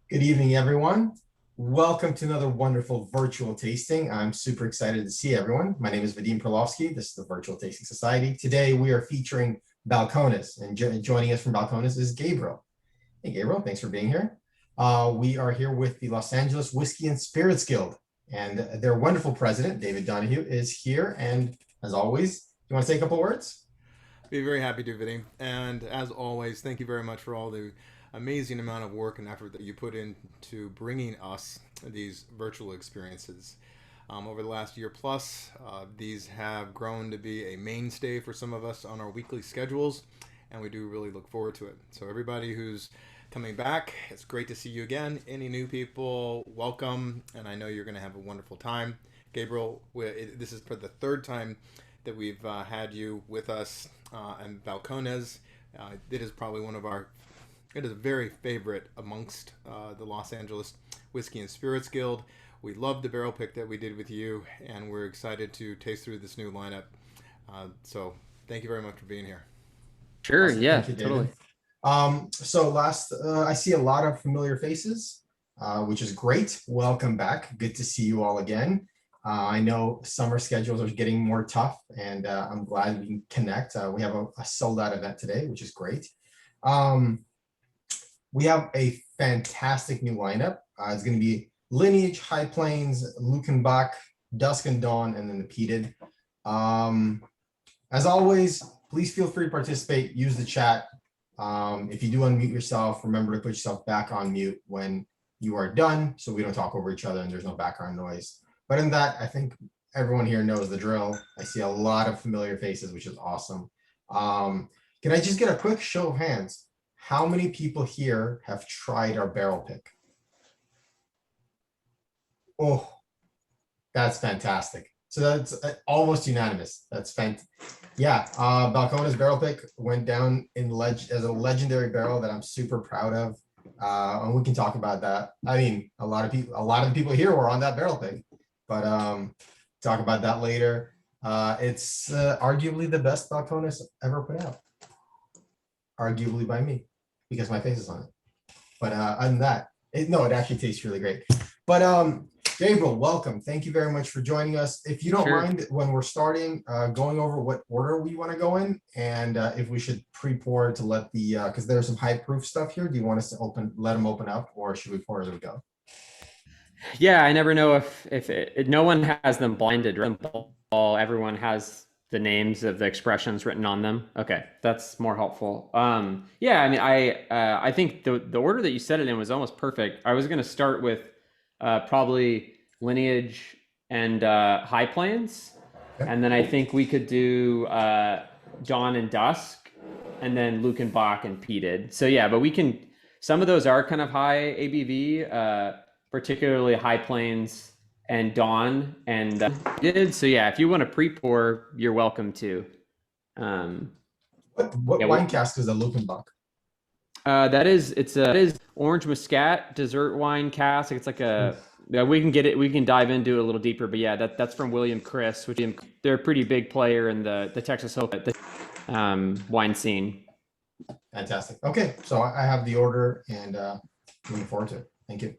Good evening, everyone. Welcome to another wonderful virtual tasting. I'm super excited to see everyone. My name is Vadim Perlovsky. This is the Virtual Tasting Society. Today, we are featuring Balcones, and joining us from Balcones is Gabriel. Hey, Gabriel, thanks for being here. We are here with the Los Angeles Whiskey and Spirits Guild, and their wonderful president, David Donahue, is here. And as always, do you want to say a couple words? Be very happy to, Vinny. And as always, thank you very much for all the amazing amount of work and effort that you put into bringing us these virtual experiences. Over the last year plus, these have grown to be a mainstay for some of us on our weekly schedules, and we do really look forward to it. So, everybody who's coming back, it's great to see you again. Any new people, welcome, and I know you're going to have a wonderful time. Gabriel, this is for the third time that we've had you with us and Balcones. It is probably it is a very favorite amongst the Los Angeles Whiskey and Spirits Guild. We love the barrel pick that we did with you, and we're excited to taste through this new lineup. So thank you very much for being here. Sure. Awesome. Yeah, Thank you, David. totally. I see a lot of familiar faces, which is great. Welcome back. Good to see you all again. I know summer schedules are getting more tough, and I'm glad we can connect. We have a sold out event today, which is great. We have a fantastic new lineup. It's going to be Lineage, High Plains, Lukenbach, Dusk and Dawn, and then the Peated. As always, please feel free to participate. Use the chat. If you do unmute yourself, remember to put yourself back on mute when you are done, so we don't talk over each other and there's no background noise. But in that, I think everyone here knows the drill. I see a lot of familiar faces, which is awesome. Can I just get a quick show of hands? How many people here have tried our barrel pick? Oh, that's fantastic. So that's almost unanimous. That's fantastic. Yeah, Balcones barrel pick went down as a legendary barrel that I'm super proud of. And we can talk about that. I mean, a lot of the people here were on that barrel pick, but talk about that later. It's arguably the best Balcones ever put out. Arguably by me, because my face is on it. But other than that, it actually tastes really great. But Gabriel, welcome. Thank you very much for joining us. If you don't mind, when we're starting, going over what order we want to go in, and if we should pre-pour to let because there's some high proof stuff here. Do you want us to let them open up, or should we pour as we go? Yeah, I never know if no one has them blinded. Everyone has the names of the expressions written on them. Okay, that's more helpful. Yeah, I mean, I think the order that you said it in was almost perfect. I was going to start with probably Lineage and High Plains, and then I think we could do Dawn and Dusk, and then Lukenbach and Peated. So yeah, but we can. Some of those are kind of high ABV, particularly High Plains and Dawn and Peated. So yeah, if you want to pre-pour, you're welcome to. What wine cask is a Lukenbach? That is orange muscat dessert wine cask. It's like a yeah, we can get it. We can dive into it a little deeper, but yeah, that's from William Chris, which they're a pretty big player in the Texas wine scene. Fantastic. Okay, so I have the order and looking forward to it. Thank you.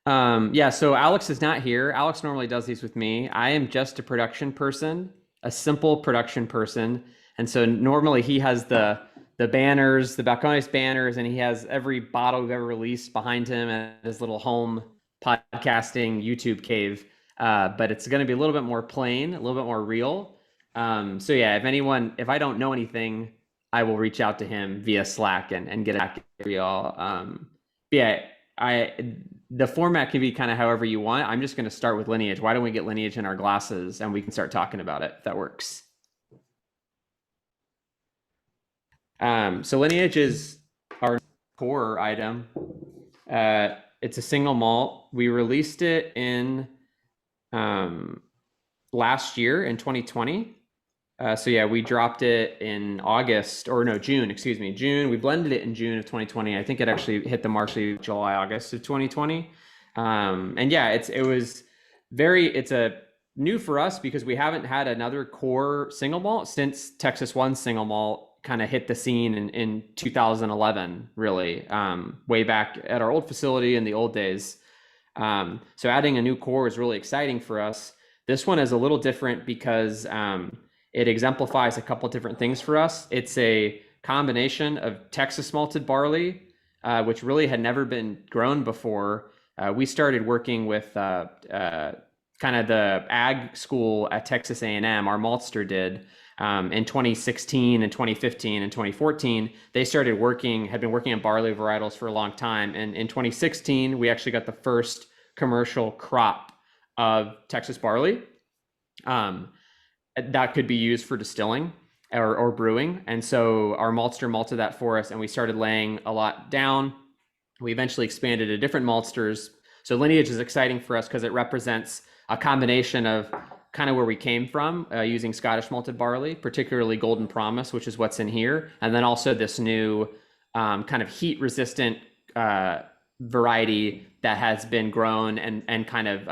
Yeah, so Alex is not here. Alex normally does these with me. I am just a production person, a simple production person, and so normally he has the banners, the Balcones banners, and he has every bottle we've ever released behind him at his little home podcasting YouTube cave. But it's going to be a little bit more plain, a little bit more real. So yeah, if I don't know anything, I will reach out to him via Slack and get it back to y'all. Yeah, the format can be kind of however you want. I'm just going to start with Lineage. Why don't we get Lineage in our glasses and we can start talking about it if that works. So Lineage is our core item. It's a single malt. We released it in last year in 2020. So yeah, we dropped it in June, excuse me, June. We blended it in June of 2020. I think it actually hit the market July, August of 2020. And yeah, it's a new for us because we haven't had another core single malt since Texas One single malt kind of hit the scene in 2011, really, way back at our old facility in the old days. So adding a new core is really exciting for us. This one is a little different because it exemplifies a couple different things for us. It's a combination of Texas malted barley, which really had never been grown before. We started working with kind of the ag school at Texas A&M, our maltster did, in 2016 and 2015 and 2014. They had been working on barley varietals for a long time. And in 2016, we actually got the first commercial crop of Texas barley that could be used for distilling or brewing. And so our maltster malted that for us, and we started laying a lot down. We eventually expanded to different maltsters. So lineage is exciting for us because it represents a combination of kind of where we came from, using Scottish malted barley, particularly Golden Promise, which is what's in here. And then also this new kind of heat resistant variety that has been grown and kind of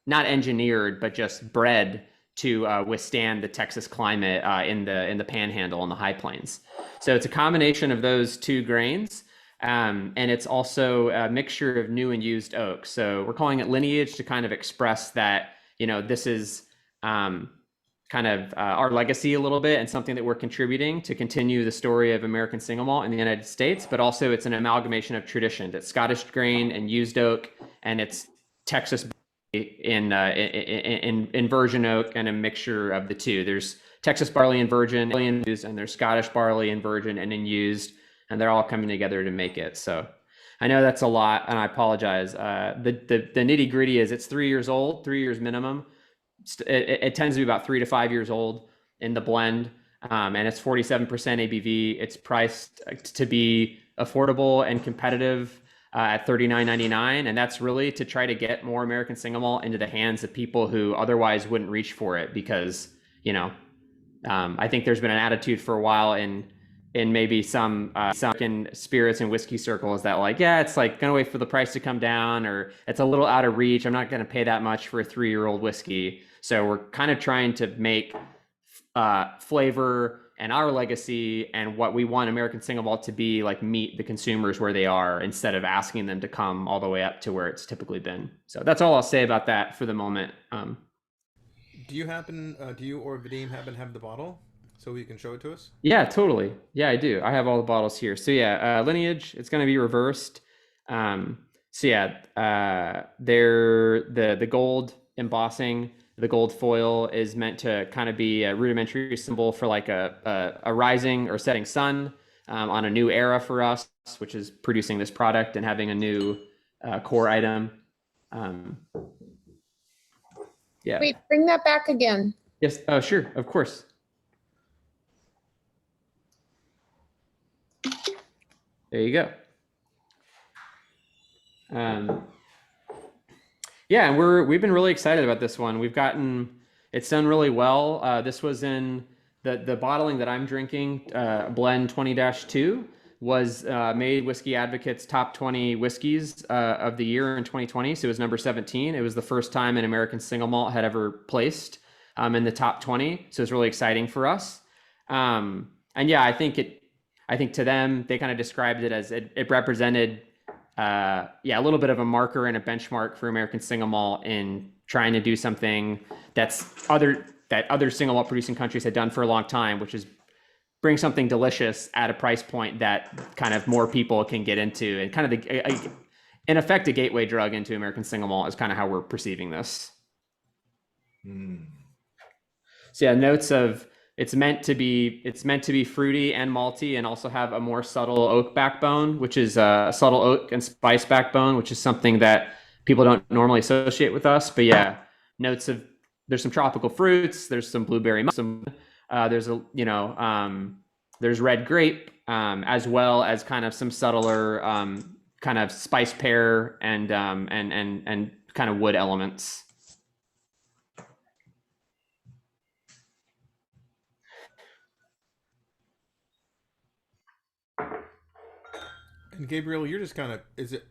not engineered, but just bred to withstand the Texas climate in the Panhandle and the High Plains. So it's a combination of those two grains. And it's also a mixture of new and used oak. So we're calling it lineage to kind of express that, this is kind of our legacy a little bit, and something that we're contributing to continue the story of American single malt in the United States. But also it's an amalgamation of tradition. It's Scottish grain and used oak, and it's Texas in virgin oak, and a mixture of the two. There's Texas barley in virgin and there's Scottish barley in virgin and in used. And they're all coming together to make it. So I know that's a lot, and I apologize. The nitty gritty is it's 3 years old, 3 years minimum. It tends to be about 3 to 5 years old in the blend, and it's 47% ABV. It's priced to be affordable and competitive at $39.99, and that's really to try to get more American single malt into the hands of people who otherwise wouldn't reach for it, because I think there's been an attitude for a while in maybe some spirits and whiskey circles that it's like gonna wait for the price to come down, or it's a little out of reach. I'm not gonna pay that much for a 3-year-old whiskey. So we're kind of trying to make flavor and our legacy and what we want American single malt to be like meet the consumers where they are, instead of asking them to come all the way up to where it's typically been. So that's all I'll say about that for the moment. Do you or Vadim happen to have the bottle, so you can show it to us? Yeah, totally. Yeah, I do. I have all the bottles here. So yeah, lineage, it's going to be reversed. The gold embossing, the gold foil is meant to kind of be a rudimentary symbol for like a rising or setting sun on a new era for us, which is producing this product and having a new core item. Yeah. Wait, bring that back again. Yes. Oh, sure. Of course. There you go. Yeah, and we've been really excited about this one. It's done really well. This was in the bottling that I'm drinking, blend 20-2, was made Whiskey Advocate's top 20 whiskeys of the year in 2020. So it was number 17. It was the first time an American single malt had ever placed in the top 20. So it's really exciting for us. And yeah, I think to them, they kind of described it as it represented, a little bit of a marker and a benchmark for American single malt in trying to do something that other single malt producing countries had done for a long time, which is bring something delicious at a price point that kind of more people can get into, and kind of in effect, a gateway drug into American single malt is kind of how we're perceiving this. So yeah, notes of it's meant to be fruity and malty, and also have a more subtle oak backbone, which is a subtle oak and spice backbone, which is something that people don't normally associate with us. But yeah, notes of there's some tropical fruits, there's some blueberry, there's red grape, as well as kind of some subtler kind of spice pear and kind of wood elements. And Gabriel, you're just are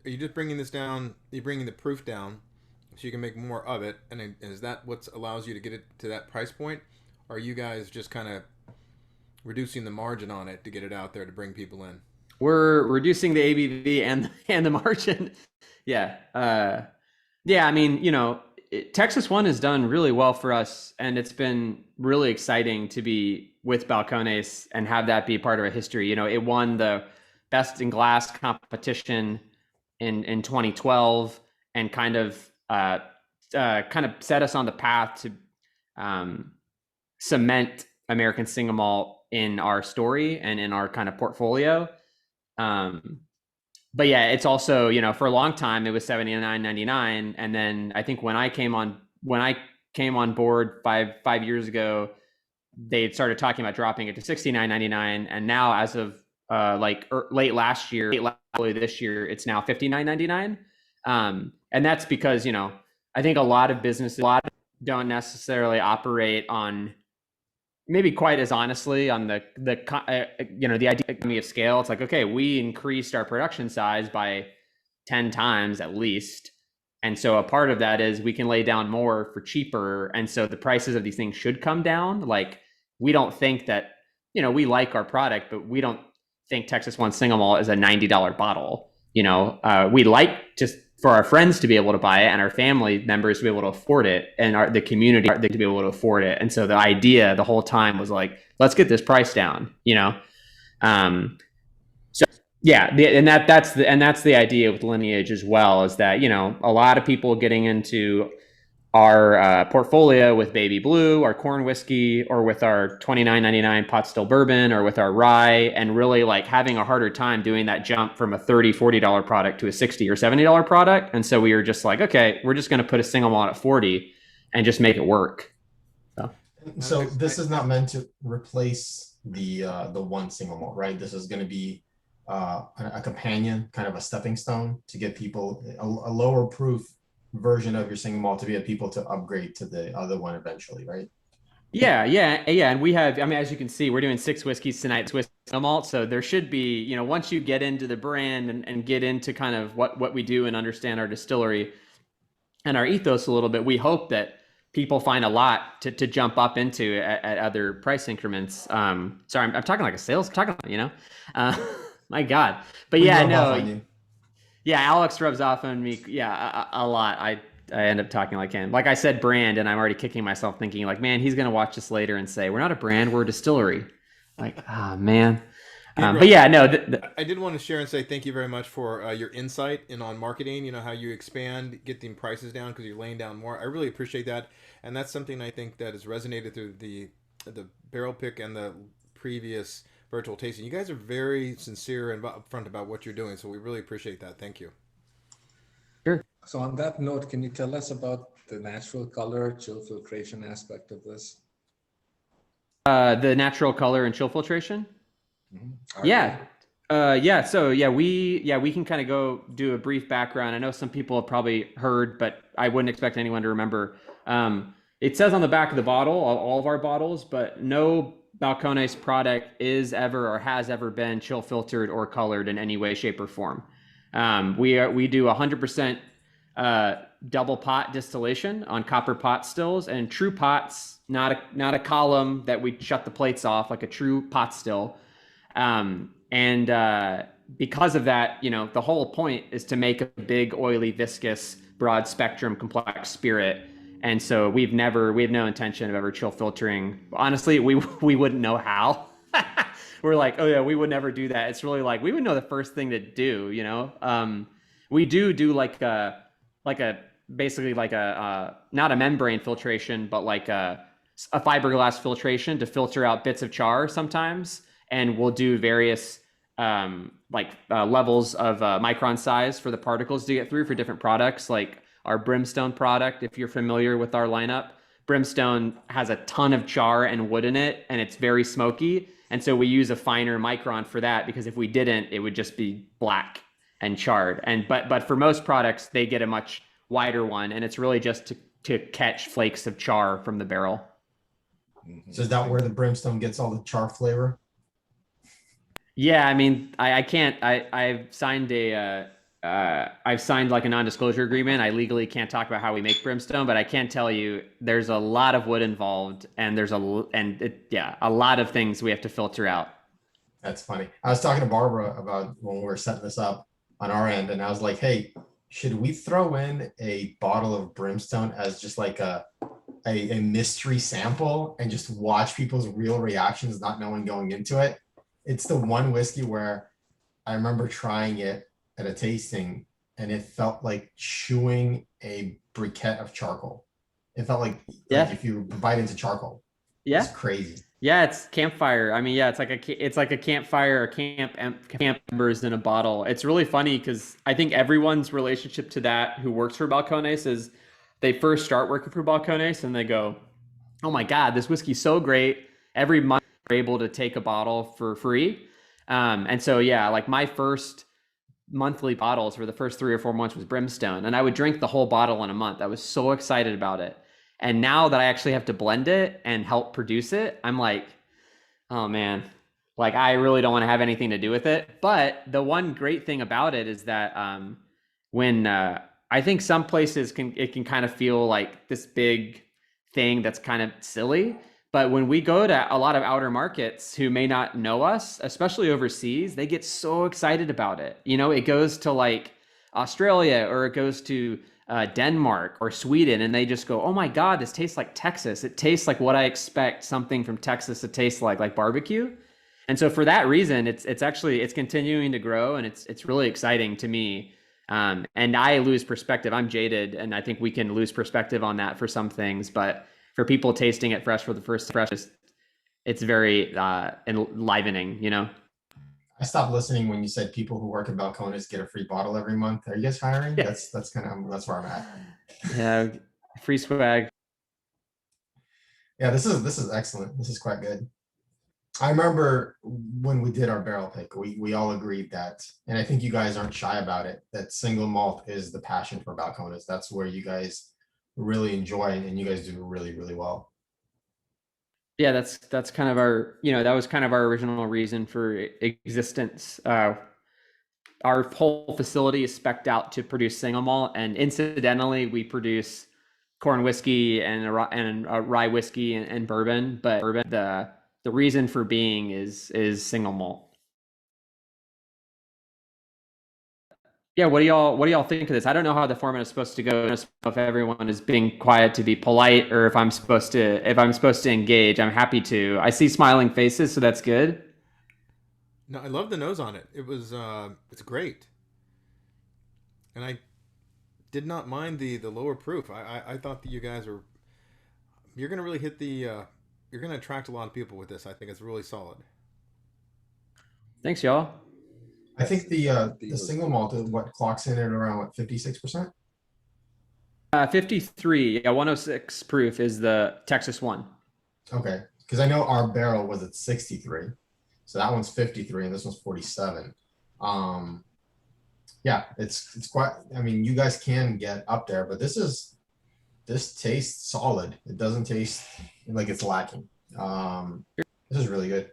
you just bringing this down? You're bringing the proof down so you can make more of it, and is that what allows you to get it to that price point? Or are you guys just kind of reducing the margin on it to get it out there to bring people in. We're reducing the ABV and the margin. Yeah. Yeah. I mean, Texas One has done really well for us, and it's been really exciting to be with Balcones and have that be part of our history. It won the Best in Glass competition in 2012, and kind of set us on the path to cement American single malt in our story and in our kind of portfolio. But yeah, it's also, for a long time it was $79.99, and then I think when I came on board five years ago, they had started talking about dropping it to $69.99, and now as of late last year, early this year, it's now $59.99. And that's because I think a lot of businesses don't necessarily operate on maybe quite as honestly on the idea of scale. It's like, okay, we increased our production size by 10 times at least, and so a part of that is we can lay down more for cheaper, and so the prices of these things should come down. Like, we don't think that, we like our product, but we don't think Texas One single malt is a $90 bottle. We like just for our friends to be able to buy it and our family members to be able to afford it, and the community to be able to afford it. And so the idea the whole time was like, let's get this price down, So yeah, that's the idea with Lineage as well, is that, a lot of people getting into our portfolio with Baby Blue, our corn whiskey, or with our $29.99 pot still bourbon, or with our rye, and really like having a harder time doing that jump from a $30-$40 product to a $60 or $70 product. And so we were just like, okay, we're just going to put a single malt at 40 and just make it work. So this is not meant to replace the one single malt, right? This is going to be a companion, kind of a stepping stone to get people a lower proof version of your single malt to get people to upgrade to the other one eventually, right? Yeah. And we have, I mean, as you can see, we're doing 6 whiskeys tonight, Swiss malt. So there should be, once you get into the brand and get into kind of what we do and understand our distillery and our ethos a little bit, we hope that people find a lot to jump up into at other price increments. Sorry, I'm talking like a sales, my God. But yeah, no. Yeah, Alex rubs off on me. Yeah, a lot. I end up talking like him. Like I said, brand, and I'm already kicking myself thinking like, man, he's going to watch this later and say, we're not a brand, we're a distillery. Like, oh, man. But yeah, no. I did want to share and say thank you very much for your insight on marketing, how you expand, get the prices down because you're laying down more. I really appreciate that. And that's something I think that has resonated through the barrel pick and the previous virtual tasting. You guys are very sincere and upfront about what you're doing, so we really appreciate that. Thank you. Sure. So on that note, can you tell us about the natural color chill filtration aspect of this? The natural color and chill filtration? Mm-hmm. Yeah. So we can kind of go do a brief background. I know some people have probably heard, but I wouldn't expect anyone to remember. It says on the back of the bottle, all of our bottles, but no Balcones product is ever or has ever been chill filtered or colored in any way, shape, or form. We do 100% double pot distillation on copper pot stills, and true pots, not a column that we shut the plates off, like a true pot still. Because of that, the whole point is to make a big, oily, viscous, broad spectrum, complex spirit. And so we have no intention of ever chill filtering. Honestly, we wouldn't know how. We're like, oh yeah, we would never do that. It's really like, we would know the first thing to do, we do basically not a membrane filtration, but like a fiberglass filtration to filter out bits of char sometimes. And we'll do various levels of micron size for the particles to get through for different products. Like our Brimstone product, if you're familiar with our lineup, Brimstone has a ton of char and wood in it, and it's very smoky. And so we use a finer micron for that, because if we didn't, it would just be black and charred. But for most products, they get a much wider one, and it's really just to catch flakes of char from the barrel. So is that where the Brimstone gets all the char flavor? Yeah, I mean, I can't. I've signed a I've signed like a non-disclosure agreement. I legally can't talk about how we make brimstone, but I can tell you there's a lot of wood involved, and a lot of things we have to filter out. That's funny. I was talking to Barbara about when we were setting this up on our end, and I was like, hey, should we throw in a bottle of brimstone as just like a mystery sample and just watch people's real reactions, not knowing going into it? It's the one whiskey where I remember trying it at a tasting and it felt like chewing a briquette of charcoal. It felt like Yeah. if you bite into charcoal. Yeah. It's crazy. Yeah, it's campfire. I mean, yeah, it's like a campfire or camp embers in a bottle. It's really funny because I think everyone's relationship to that who works for Balcones is they first start working for Balcones and they go, "Oh my God, this whiskey's so great! Every month we're able to take a bottle for free." And so yeah, like my first monthly bottles for the first 3 or 4 months was brimstone, and I would drink the whole bottle in a month. I was so excited about it. And now that I actually have to blend it and help produce it, I'm like, oh man, like I really don't want to have anything to do with it. But the one great thing about it is that when I think some places it can kind of feel like this big thing that's kind of silly. But when we go to a lot of outer markets who may not know us, especially overseas, they get so excited about it. You know, it goes to like Australia or it goes to Denmark or Sweden, and they just go, "Oh my God, this tastes like Texas. It tastes like what I expect something from Texas to taste like barbecue." And so for that reason, it's continuing to grow, and it's really exciting to me. And I lose perspective. I'm jaded, and I think we can lose perspective on that for some things, but for people tasting it fresh for the first time, it's very enlivening, you know? I stopped listening when you said people who work at Balcones get a free bottle every month. Are you guys hiring? Yeah. That's kind of that's where I'm at. Yeah, free swag. Yeah, this is excellent. This is quite good. I remember when we did our barrel pick, we all agreed that, and I think you guys aren't shy about it, that single malt is the passion for Balcones. That's where you guys really enjoy, and you guys do really, really well. Yeah, that's kind of our, you know, that was kind of our original reason for existence. Our whole facility is spec'd out to produce single malt, and incidentally, we produce corn whiskey and a rye whiskey and bourbon. But the reason for being is single malt. Yeah, what do y'all think of this? I don't know how the format is supposed to go. I don't know if everyone is being quiet to be polite, or if I'm supposed to engage. I'm happy to. I see smiling faces, so that's good. No, I love the nose on it. It's great, and I did not mind the lower proof. I thought that you guys are you're gonna really hit the you're gonna attract a lot of people with this. I think it's really solid. Thanks, y'all. I think the single malt what clocks in at around what 56%. 53, yeah, 106 proof is the Texas one. Okay, because I know our barrel was at 63, so that one's 53 and this one's 47. Yeah, it's quite. I mean, you guys can get up there, but this tastes solid. It doesn't taste like it's lacking. This is really good.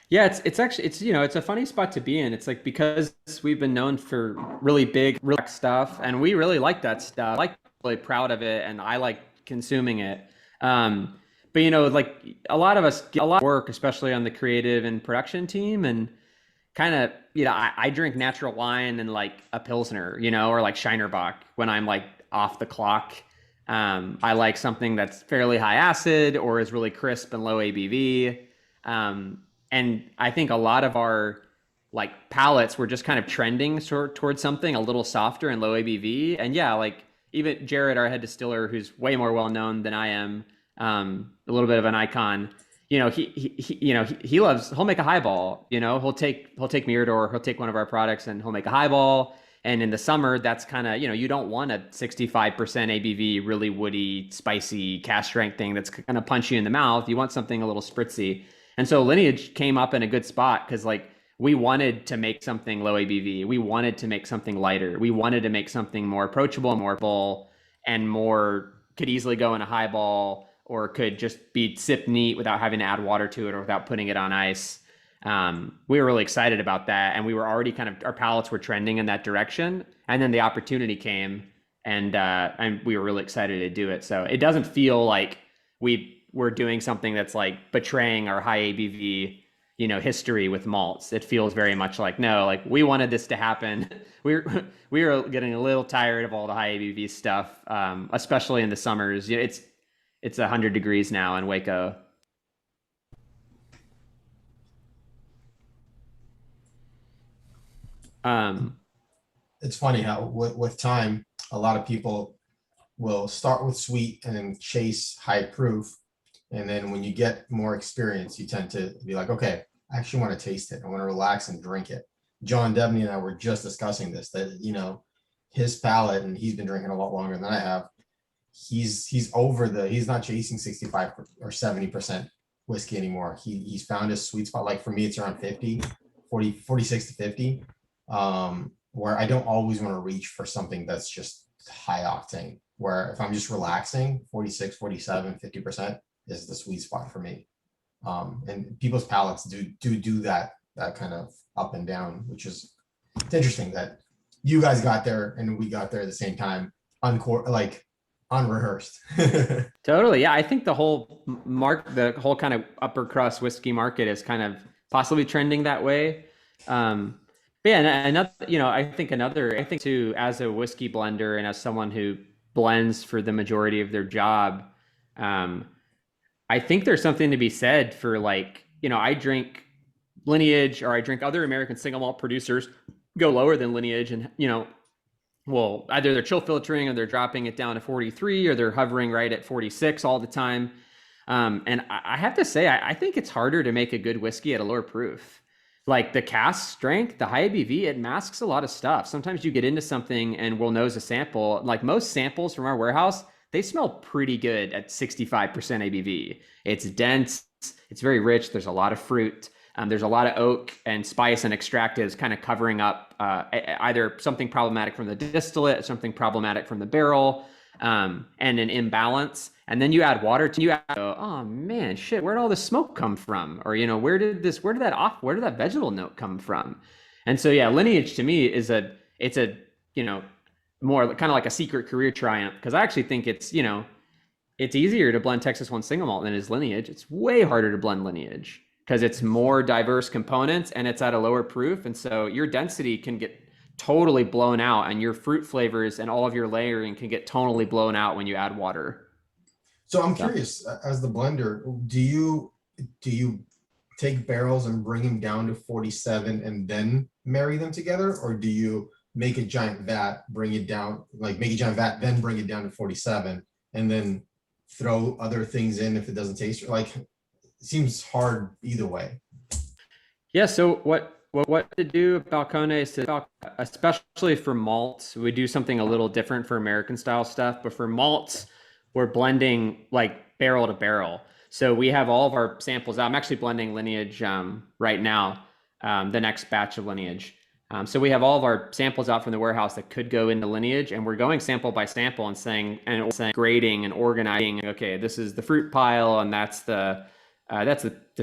Yeah, it's actually you know, it's a funny spot to be in. It's like because we've been known for really big real stuff, and we really like that stuff. I like really proud of it, and I like consuming it. But you know, like a lot of us get a lot of work, especially on the creative and production team, and kind of, you know, I drink natural wine and like a Pilsner, you know, or like Shinerbach when I'm like off the clock. I like something that's fairly high acid or is really crisp and low ABV. And I think a lot of our like palates were just kind of trending towards something a little softer and low ABV. And yeah, like even Jared, our head distiller, who's way more well known than I am, a little bit of an icon. You know, he'll make a highball. You know, he'll take Mirador, he'll take one of our products, and he'll make a highball. And in the summer, that's kind of, you know, you don't want a 65% ABV, really woody, spicy, cask strength thing that's going to punch you in the mouth. You want something a little spritzy. And so Lineage came up in a good spot because like we wanted to make something low ABV. We wanted to make something lighter. We wanted to make something more approachable, more full, and more could easily go in a highball or could just be sipped neat without having to add water to it or without putting it on ice. We were really excited about that, and we were already our palates were trending in that direction. And then the opportunity came, and we were really excited to do it. So it doesn't feel like we're doing something that's like betraying our high ABV, history with malts. It feels very much like, no, like we wanted this to happen. We were getting a little tired of all the high ABV stuff, especially in the summers. It's 100 degrees now in Waco. It's funny how with time, a lot of people will start with sweet and then chase high proof. And then when you get more experience, you tend to be like, okay, I actually want to taste it. I want to relax and drink it. John Debney and I were just discussing this, that, his palate, and he's been drinking a lot longer than I have. He's not chasing 65 or 70% whiskey anymore. He's found his sweet spot. Like for me, it's around 46 to 50. Where I don't always want to reach for something that's just high octane, where if I'm just relaxing, 46, 47, 50% is the sweet spot for me. And people's palates do that kind of up and down, which is, it's interesting that you guys got there and we got there at the same time, unrehearsed. Totally. Yeah. I think the whole kind of upper crust whiskey market is kind of possibly trending that way. But yeah, another, I think too, as a whiskey blender and as someone who blends for the majority of their job, I think there's something to be said for I drink Lineage, or I drink other American single malt producers go lower than Lineage, and well, either they're chill filtering or they're dropping it down to 43, or they're hovering right at 46 all the time. And I have to say, I think it's harder to make a good whiskey at a lower proof. Like the cask strength, the high ABV, it masks a lot of stuff. Sometimes you get into something and we'll nose a sample. Like most samples from our warehouse, they smell pretty good at 65% ABV. It's dense, it's very rich, there's a lot of fruit. There's a lot of oak and spice and extractives kind of covering up either something problematic from the distillate, something problematic from the barrel, and an imbalance. And then you add water to oh man, shit, where'd all the smoke come from? Or, where did that vegetable note come from? And so, yeah, Lineage to me is more kind of like a secret career triumph, because I actually think it's easier to blend Texas 1 single malt than it is Lineage. It's way harder to blend Lineage because it's more diverse components and it's at a lower proof. And so your density can get totally blown out, and your fruit flavors and all of your layering can get tonally blown out when you add water. So I'm curious, as the blender, do you take barrels and bring them down to 47 and then marry them together? Or do you make a giant vat, then bring it down to 47 and then throw other things in if it doesn't taste like? It seems hard either way. Yeah, so what to do at Balcones, especially for malts, we do something a little different for American style stuff, but for malts, we're blending like barrel to barrel. So we have all of our samples out. I'm actually blending Lineage right now, the next batch of Lineage. So we have all of our samples out from the warehouse that could go into Lineage, and we're going sample by sample and saying grading and organizing. Okay, this is the fruit pile, and that's the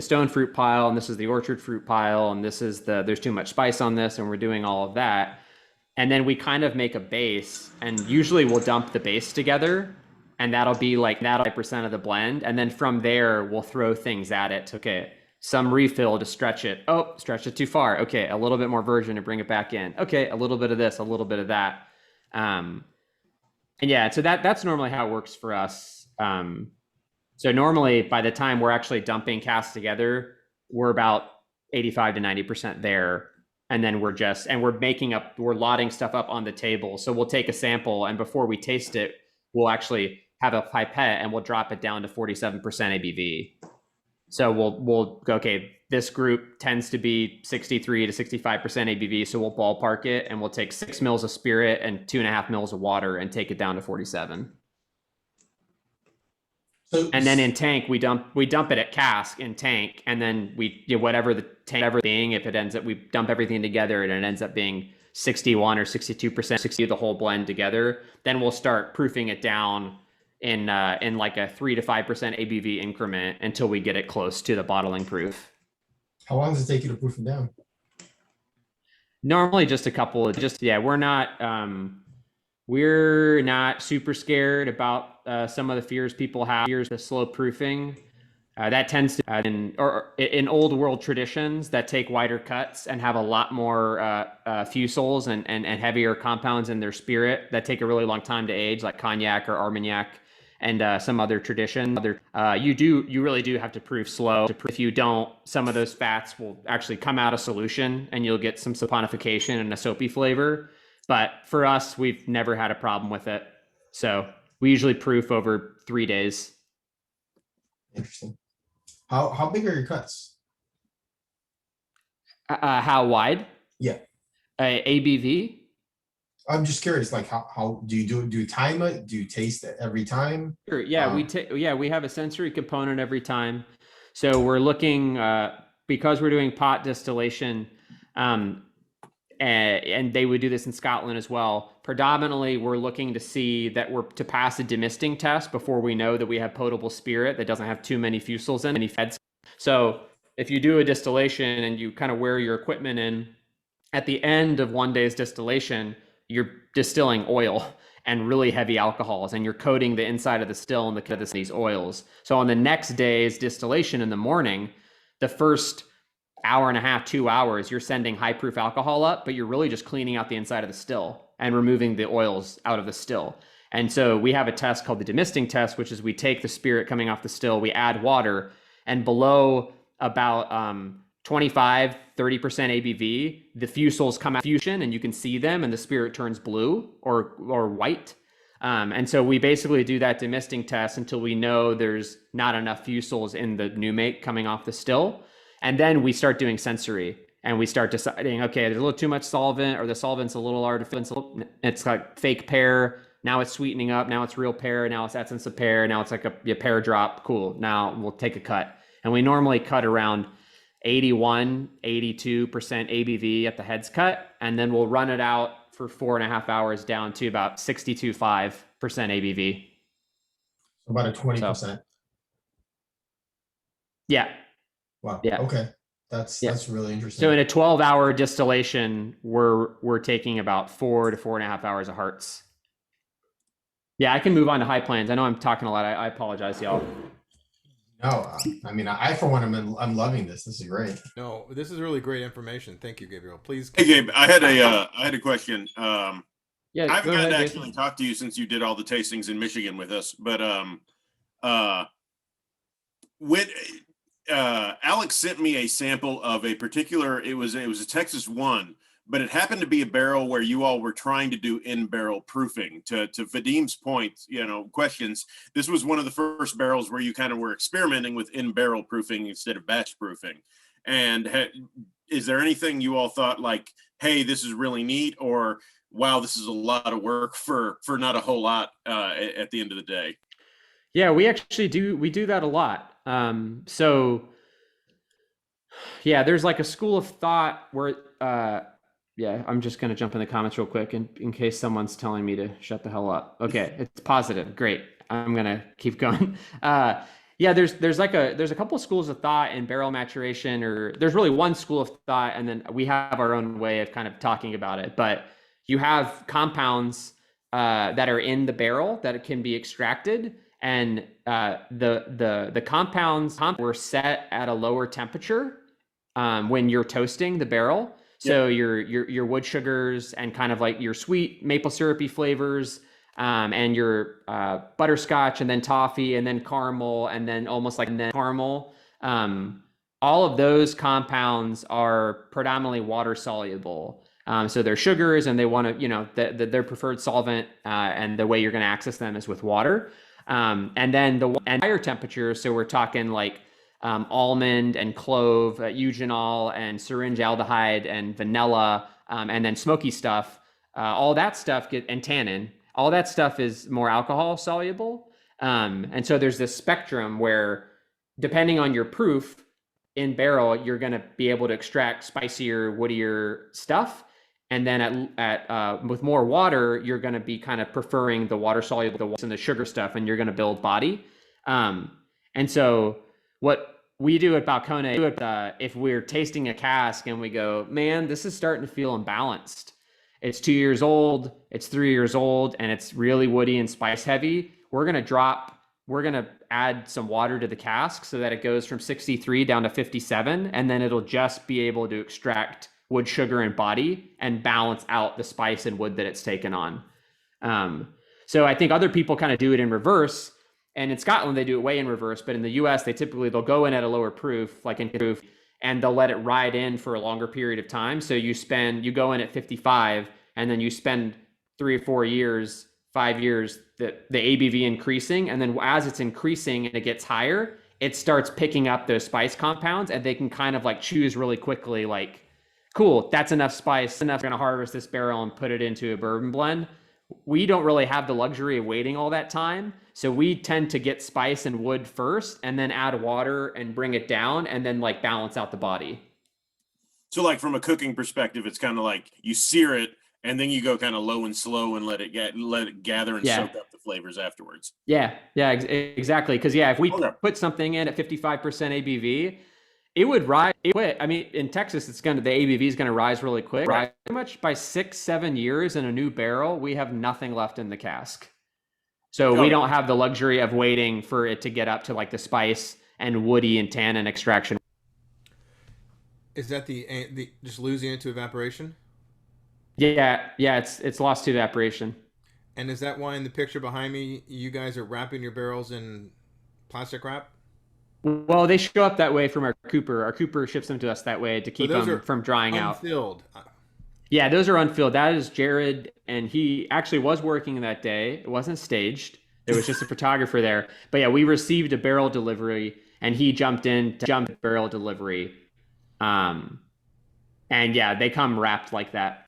stone fruit pile, and this is the orchard fruit pile, and this is there's too much spice on this, and we're doing all of that. And then we kind of make a base, and usually we'll dump the base together, and that'll be like 5% of the blend. And then from there, we'll throw things at it. Okay, some refill to stretch it. Oh, stretch it too far. Okay, a little bit more virgin to bring it back in. Okay, a little bit of this, a little bit of that. And yeah, so that's normally how it works for us. So normally by the time we're actually dumping casks together, we're about 85 to 90% there. And then we're lotting stuff up on the table. So we'll take a sample, and before we taste it, we'll actually have a pipette and we'll drop it down to 47% ABV. So we'll go, okay, this group tends to be 63 to 65% ABV. So we'll ballpark it, and we'll take 6 mils of spirit and 2.5 mils of water and take it down to 47. And then in tank, we dump it at cask in tank, and then whatever the tank being, if it ends up, we dump everything together and it ends up being 61 or 62%, 60 the whole blend together. Then we'll start proofing it down in like a 3 to 5% ABV increment until we get it close to the bottling proof. How long does it take you to proof them down? Normally just a couple of yeah, we're not super scared about some of the fears people have, fears of slow proofing. That tends to in old world traditions that take wider cuts and have a lot more fusels and heavier compounds in their spirit that take a really long time to age, like cognac or Armagnac and some other tradition. You really do have to proof slow. If you don't, some of those fats will actually come out of solution and you'll get some saponification and a soapy flavor. But for us, we've never had a problem with it. So we usually proof over 3 days. Interesting. How big are your cuts? How wide? Yeah. ABV? I'm just curious, like how do you time it? Do you taste it every time? Sure. Yeah, we have a sensory component every time. So we're looking because we're doing pot distillation, and they would do this in Scotland as well. Predominantly, we're looking to see that we're to pass a demisting test before we know that we have potable spirit that doesn't have too many fusels in any feds. So if you do a distillation and you kind of wear your equipment in, at the end of one day's distillation, you're distilling oil and really heavy alcohols, and you're coating the inside of the still and these oils. So on the next day's distillation in the morning, the first hour and a half, 2 hours, you're sending high proof alcohol up, but you're really just cleaning out the inside of the still and removing the oils out of the still. And so we have a test called the demisting test, which is we take the spirit coming off the still, we add water, and below about 25, 30% ABV, the fusels come out fusion and you can see them and the spirit turns blue or white. And so we basically do that demisting test until we know there's not enough fusels in the new make coming off the still. And then we start doing sensory and we start deciding, okay, there's a little too much solvent or the solvent's a little artificial. It's like fake pear. Now it's sweetening up. Now it's real pear. Now it's essence of pear. Now it's like a pear drop. Cool. Now we'll take a cut. And we normally cut around 81, 82% ABV at the heads cut. And then we'll run it out for 4.5 hours down to about 62.5% ABV. About a 20%. So, yeah. Wow. Yeah. Okay. That's really interesting. So in a 12-hour distillation, we're taking about 4 to 4.5 hours of hearts. Yeah, I can move on to high plains. I know I'm talking a lot. I apologize, y'all. No, I mean, I for one, I'm loving this. This is great. No, this is really great information. Thank you, Gabriel. Please. Hey, Gabe, I had a question. Yeah, I haven't go gotten ahead, to Jason. actually talk to you since you did all the tastings in Michigan with us, but with Alex sent me a sample of a particular. It was a Texas one, but it happened to be a barrel where you all were trying to do in-barrel proofing. To Vadim's point, questions. This was one of the first barrels where you kind of were experimenting with in-barrel proofing instead of batch proofing. And is there anything you all thought like, hey, this is really neat, or wow, this is a lot of work for not a whole lot at the end of the day? Yeah, we actually do that a lot. So yeah, there's like a school of thought where yeah, I'm just gonna jump in the comments real quick in case someone's telling me to shut the hell up. Okay, it's positive. Great. I'm gonna keep going. Yeah, there's a couple of schools of thought in barrel maturation, or there's really one school of thought, and then we have our own way of kind of talking about it. But you have compounds that are in the barrel that can be extracted, and the compounds were set at a lower temperature when you're toasting the barrel. So your wood sugars and kind of like your sweet maple syrupy flavors, and your butterscotch, and then toffee, and then caramel, and then almost like caramel. All of those compounds are predominantly water soluble. So they're sugars, and they want to, their preferred solvent, and the way you're going to access them is with water. And then and higher temperatures. So we're talking like almond and clove, eugenol and syringe aldehyde and vanilla, and then smoky stuff. All that stuff and tannin. All that stuff is more alcohol soluble. And so there's this spectrum where, depending on your proof in barrel, you're going to be able to extract spicier, woodier stuff. And then with more water, you're going to be kind of preferring the water soluble and the sugar stuff, and you're going to build body. And so what we do at Balcones, if we're tasting a cask and we go, man, this is starting to feel imbalanced. It's 2 years old, it's 3 years old, and it's really woody and spice heavy. We're gonna add some water to the cask so that it goes from 63 down to 57, and then it'll just be able to extract wood, sugar, and body and balance out the spice and wood that it's taken on. So I think other people kind of do it in reverse. And in Scotland, they do it way in reverse. But in the US, they'll go in at a lower proof, like in proof, and they'll let it ride in for a longer period of time. So you go in at 55, and then you spend 3 or 4 years, 5 years, the ABV increasing. And then as it's increasing and it gets higher, it starts picking up those spice compounds, and they can kind of like choose really quickly, like, cool, that's enough spice, enough, going to harvest this barrel and put it into a bourbon blend. We don't really have the luxury of waiting all that time. So we tend to get spice and wood first, and then add water and bring it down, and then like balance out the body. So like from a cooking perspective, it's kind of like you sear it and then you go kind of low and slow and let it gather and soak up the flavors afterwards. Yeah, exactly. Because if we put something in at 55% ABV, it would rise. I mean, in Texas, the ABV is going to rise really quick. Right. Pretty much by 6-7 years in a new barrel, we have nothing left in the cask. So we don't have the luxury of waiting for it to get up to like the spice and woody and tannin extraction. Is that the just losing it to evaporation? Yeah, it's lost to evaporation. And is that why in the picture behind me, you guys are wrapping your barrels in plastic wrap? Well, they show up that way from our cooper. Our cooper ships them to us that way to keep them from drying unfilled. out. Yeah, those are unfilled. That is Jared, and he actually was working that day. It wasn't staged. There was just a photographer there. But yeah, we received a barrel delivery, and he jumped barrel delivery. And yeah, they come wrapped like that.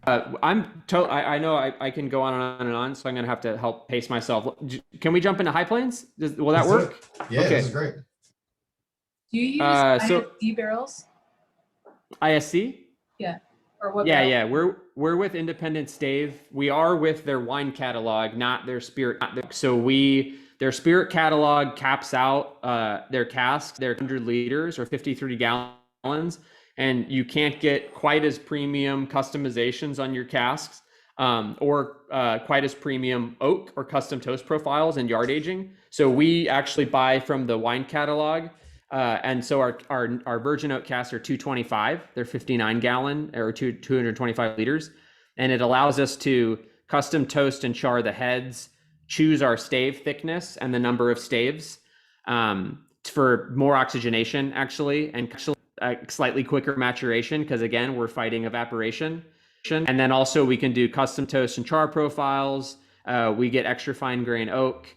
I know I can go on and on, so I'm gonna have to help pace myself. Can we jump into high plains? Will that work? Yeah, okay. This is great. Do you use ISC barrels? ISC? Yeah. Or what? Yeah, barrel? Yeah. We're with Independent Stave. We are with their wine catalog, not their spirit. Their spirit catalog caps out their casks, their 100 liters or 53 gallons. And you can't get quite as premium customizations on your casks or quite as premium oak or custom toast profiles and yard aging. So we actually buy from the wine catalog. And so our virgin oak casks are 225. They're 59 gallon or 225 liters. And it allows us to custom toast and char the heads, choose our stave thickness and the number of staves for more oxygenation, actually, and slightly quicker maturation, because again, we're fighting evaporation. And then also we can do custom toast and char profiles. We get extra fine grain oak,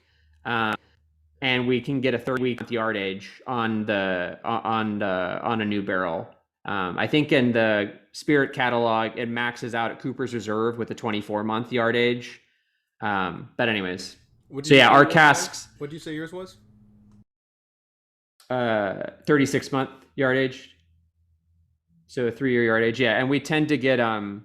and we can get a 30-week yard age on a new barrel. I think in the spirit catalog, it maxes out at Cooper's Reserve with a 24-month yard age. But anyways, so yeah, our casks. What did you say yours was? 36-month yard age. So a 3-year yard age. Yeah. And we tend to get, man,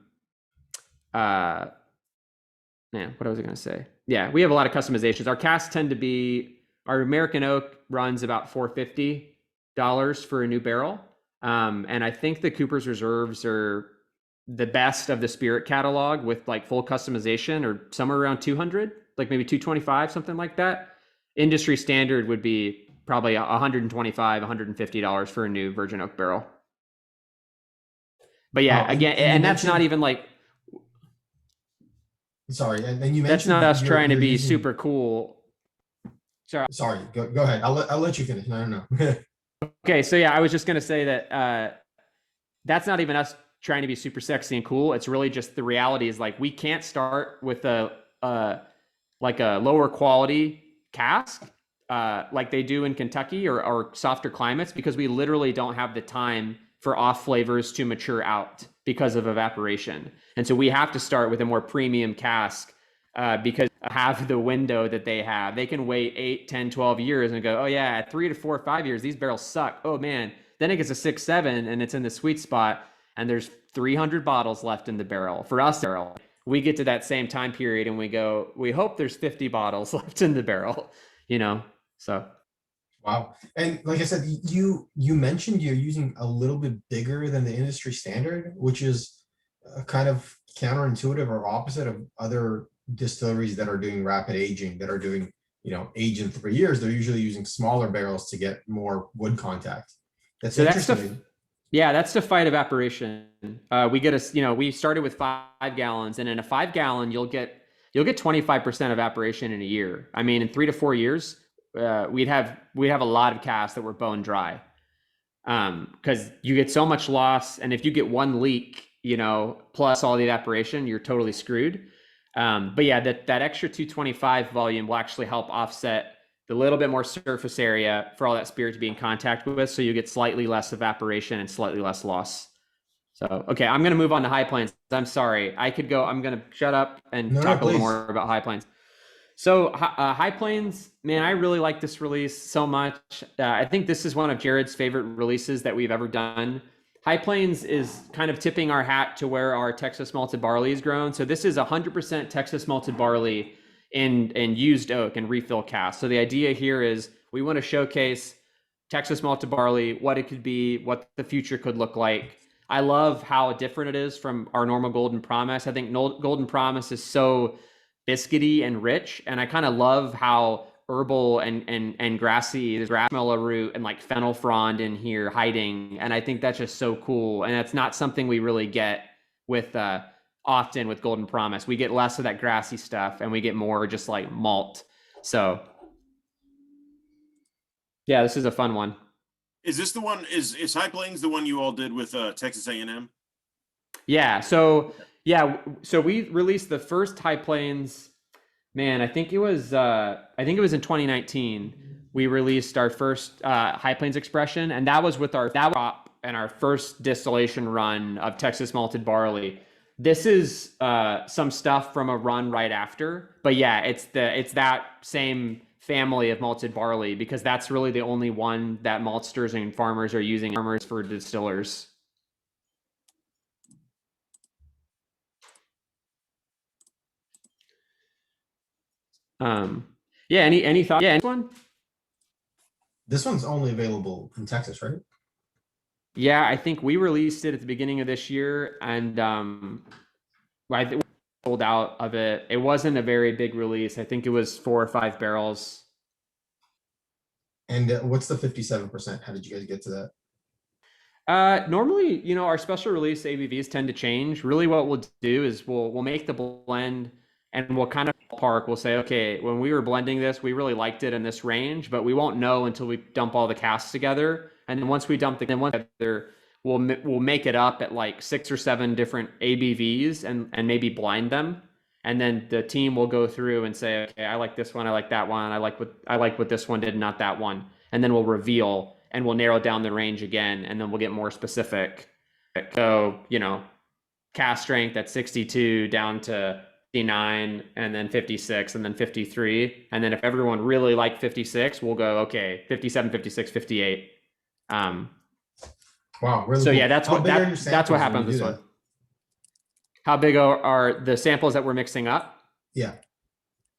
what was I going to say? Yeah. We have a lot of customizations. Our casks tend to be, our American oak runs about $450 for a new barrel. And I think the Cooper's Reserves are the best of the spirit catalog with like full customization, or somewhere around 200, like maybe 225, something like that. Industry standard would be probably $125, $150 for a new virgin oak barrel. But yeah, again, and that's not even like. Sorry, and then you mentioned that's not us trying to be super cool. Sorry, go ahead. I'll let you finish. No. Okay, so yeah, I was just gonna say that that's not even us trying to be super sexy and cool. It's really just the reality is like we can't start with a lower quality cask like they do in Kentucky or softer climates, because we literally don't have the time for off flavors to mature out because of evaporation. And so we have to start with a more premium cask because have the window that they have. They can wait 8, 10, 12 years and go, oh yeah, at 3 to 4 or 5 years, these barrels suck. Oh man. Then it gets a 6, 7 and it's in the sweet spot and there's 300 bottles left in the barrel. For us, we get to that same time period and we go, we hope there's 50 bottles left in the barrel, so. Wow. And like I said, you mentioned you're using a little bit bigger than the industry standard, which is kind of counterintuitive or opposite of other distilleries that are doing rapid aging, that are doing, age in 3 years. They're usually using smaller barrels to get more wood contact. That's So that's interesting. yeah, that's to fight evaporation. We get we started with 5 gallons, and in a 5 gallon, you'll get 25% evaporation in a year. I mean, in 3 to 4 years, we'd have a lot of casks that were bone dry, because you get so much loss, and if you get one leak, plus all the evaporation, you're totally screwed. But yeah, that extra 225 volume will actually help offset the little bit more surface area for all that spirit to be in contact with, so you get slightly less evaporation and slightly less loss. So, okay, I'm going to move on to High Plains. I'm sorry. I'm going to shut up and No, talk a little please. more about High Plains. So, High Plains, man, I really like this release so much. I think this is one of Jared's favorite releases that we've ever done. High Plains is kind of tipping our hat to where our Texas malted barley is grown. So this is 100% Texas malted barley in used oak and refill cask. So the idea here is we want to showcase Texas malted barley, what it could be, what the future could look like. I love how different it is from our normal Golden Promise. I think Golden Promise is so biscuity and rich, and I kind of love how herbal and grassy. There's grasshopper root and like fennel frond in here hiding, and I think that's just so cool. And that's not something we really get with often with Golden Promise. We get less of that grassy stuff, and we get more just like malt. So yeah, this is a fun one. Is this the one? Is High Plains the one you all did with Texas A&M? Yeah. So we released the first High Plains. Man, I think it was in 2019. We released our first High Plains expression, and that was with our crop and our first distillation run of Texas malted barley. This is some stuff from a run right after, but yeah, it's that same family of malted barley, because that's really the only one that maltsters and farmers are using for distillers. Yeah, any thoughts? Yeah, one? This one's only available in Texas, right? Yeah, I think we released it at the beginning of this year, and I think we sold out of it. It wasn't a very big release. I think it was 4 or 5 barrels. And what's the 57%? How did you guys get to that? Normally, our special release ABVs tend to change. Really, what we'll do is we'll make the blend, and we'll kind of ballpark. We'll say, okay, when we were blending this, we really liked it in this range, but we won't know until we dump all the casks together. And then once we dump together, we'll make it up at like 6 or 7 different ABVs and maybe blind them. And then the team will go through and say, okay, I like this one, I like that one, I like what this one did, not that one. And then we'll reveal, and we'll narrow down the range again, and then we'll get more specific. So, cast strength at 62 down to 59, and then 56, and then 53. And then if everyone really liked 56, we'll go, okay, 57, 56, 58. Wow, really So cool. yeah, that's what happened with this one. How big are the samples that we're mixing up? Yeah.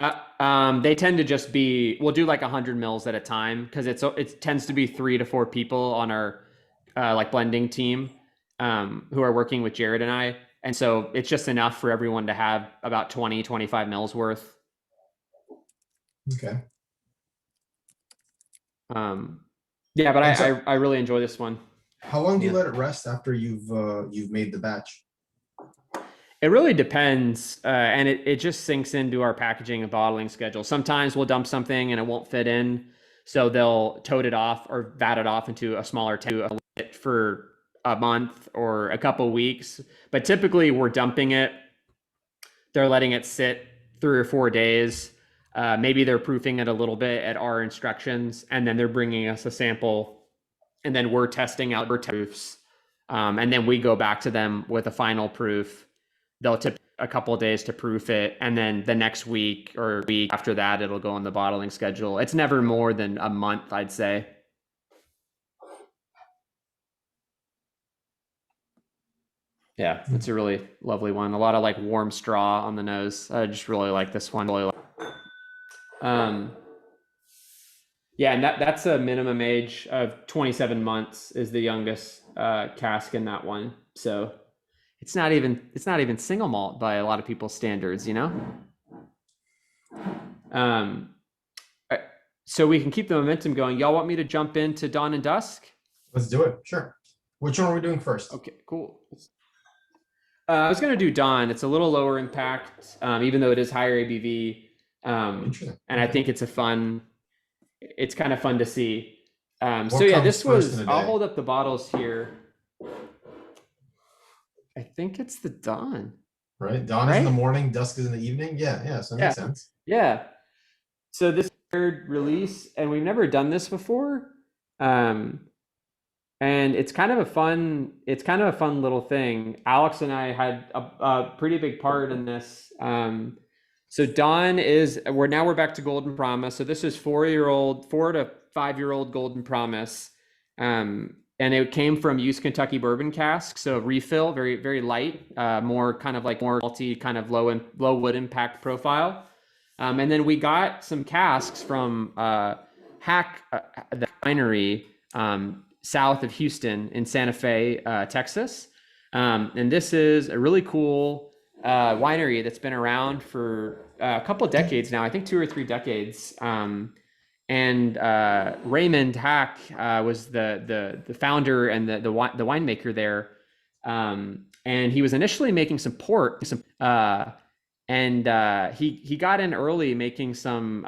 They tend to just be, we'll do like 100 mils at a time, because it tends to be 3 to 4 people on our like blending team who are working with Jared and I. And so it's just enough for everyone to have about 20, 25 mils worth. Okay. Yeah, but I really enjoy this one. How long do you let it rest after you've made the batch? It really depends, and it just sinks into our packaging and bottling schedule. Sometimes we'll dump something and it won't fit in, so they'll tote it off or vat it off into a smaller tank for a month or a couple weeks. But typically we're dumping it. They're letting it sit 3 or 4 days. Maybe they're proofing it a little bit at our instructions, and then they're bringing us a sample, and then we're testing out proofs. And then we go back to them with a final proof. They'll take a couple of days to proof it, and then the next week or week after that, it'll go on the bottling schedule. It's never more than a month, I'd say. Yeah, it's a really lovely one. A lot of like warm straw on the nose. I just really like this one. Yeah, and that's a minimum age of 27 months is the youngest cask in that one. So it's not even single malt by a lot of people's standards, you know. Um, uh, so we can keep the momentum going. Y'all want me to jump into Dawn and Dusk? Let's do it. Sure. Which one are we doing first? Okay, cool. I was gonna do Dawn. It's a little lower impact, even though it is higher ABV. Interesting. And I Okay. think it's kind of fun to see. So What yeah, comes this first in was, a I'll day? hold up the bottles here. I think it's the Dawn. Right. Dawn is in the Right? morning, dusk is in the evening. Yeah. So that makes sense. Yeah. So this third release, and we've never done this before. And it's kind of a fun little thing. Alex and I had a pretty big part in this. So Dawn we're back to Golden Promise. So this is 4 to 5-year-old Golden Promise. And it came from used Kentucky bourbon cask. So refill, very, very light, more malty, kind of low wood impact profile. And then we got some casks from Hack, the winery, south of Houston in Santa Fe, Texas. And this is a really cool winery that's been around for a couple of decades now, I think 2 or 3 decades. And Raymond Hack was the founder and the winemaker there. And he was initially making some port, and he got in early making some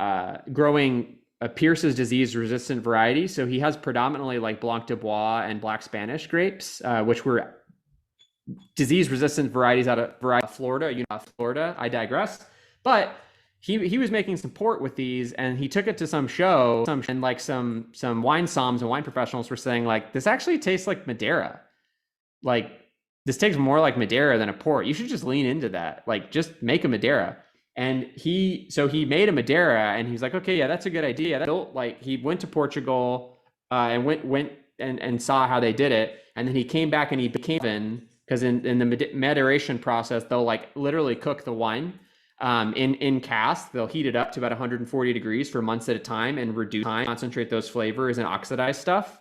growing Pierce's disease resistant variety. So he has predominantly like Blanc de Bois and Black Spanish grapes, which were disease resistant varieties out of Florida. Florida. I digress. But he was making some port with these, and he took it to some show, and like some wine somms and wine professionals were saying like, this actually tastes like Madeira. Like, this tastes more like Madeira than a port. You should just lean into that. Like, just make a Madeira. And he made a Madeira, and he's like, okay, yeah, that's a good idea. He went to Portugal and went and saw how they did it. And then he came back and he became, because in the maderation process, they'll like literally cook the wine in cask. They'll heat it up to about 140 degrees for months at a time and concentrate those flavors and oxidize stuff.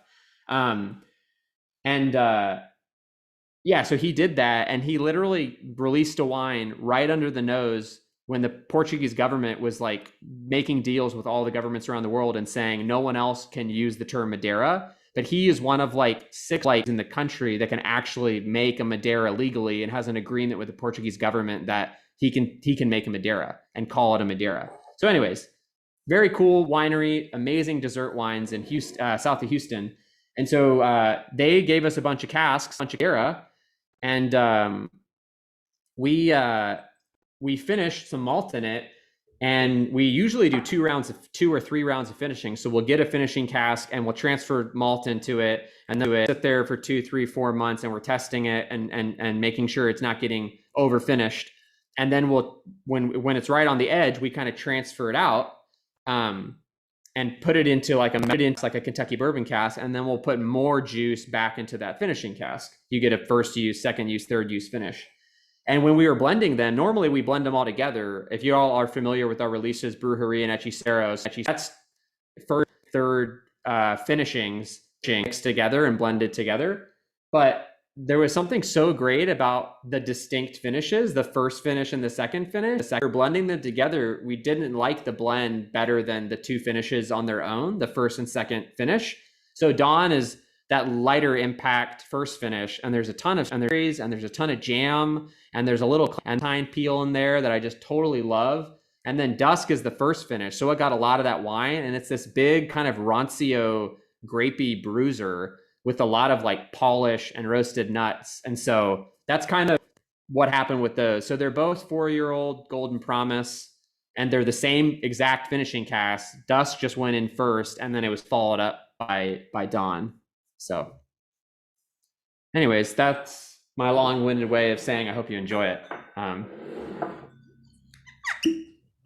Yeah, so he did that, and he literally released a wine right under the nose when the Portuguese government was like making deals with all the governments around the world and saying no one else can use the term Madeira. But he is one of like 6 in the country that can actually make a Madeira legally, and has an agreement with the Portuguese government that he can make a Madeira and call it a Madeira. So anyways, very cool winery, amazing dessert wines in Houston, south of Houston. And so they gave us a bunch of casks, Madeira. And we finished some malt in it, and we usually do 2 or 3 rounds of finishing. So we'll get a finishing cask and we'll transfer malt into it, and then sit there for 2, 3, 4 months, and we're testing it and making sure it's not getting over finished. And then when it's right on the edge, we kind of transfer it out and put it into like a Kentucky bourbon cask, and then we'll put more juice back into that finishing cask. You get a first use, second use, third use finish. And when we were blending them, normally we blend them all together. If you all are familiar with our releases, Brujeria and Hechiceros, that's first, third finishings mixed together and blended together. But there was something so great about the distinct finishes, the first finish and the second finish. We're blending them together. We didn't like the blend better than the 2 finishes on their own, the first and second finish. So Dawn is that lighter impact first finish, and there's a ton of jam, and there's a little clementine peel in there that I just totally love. And then Dusk is the first finish, so it got a lot of that wine, and it's this big kind of rancio grapey bruiser with a lot of like polish and roasted nuts. And so that's kind of what happened with those. So they're both 4-year-old Golden Promise, and they're the same exact finishing cast. Dusk just went in first, and then it was followed up by Dawn. So anyways, that's my long-winded way of saying I hope you enjoy it.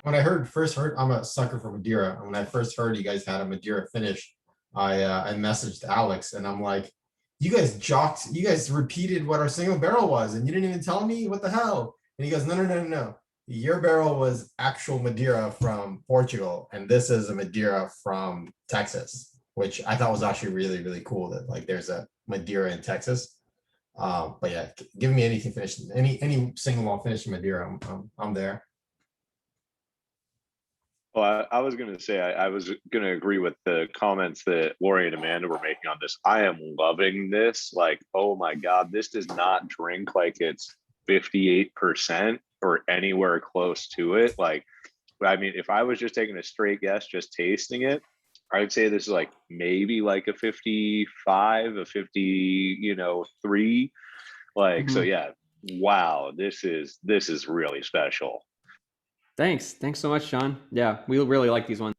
When I first heard, I'm a sucker for Madeira. When I first heard you guys had a Madeira finish, I messaged Alex, and I'm like, you guys repeated what our single barrel was, and you didn't even tell me. What the hell? And he goes, no. your barrel was actual Madeira from Portugal, and this is a Madeira from Texas, which I thought was actually really, really cool that like there's a Madeira in Texas. But yeah, give me anything finished, any single malt finished Madeira, I'm there. Well, I was going to say, I was going to agree with the comments that Lori and Amanda were making on this. I am loving this. Like, oh my God, this does not drink like it's 58% or anywhere close to it. Like, I mean, if I was just taking a straight guess, just tasting it, I'd say this is like maybe like a 55, a 50, 3. Like, so yeah, wow, this is really special. Thanks so much, Sean. Yeah, we really like these ones.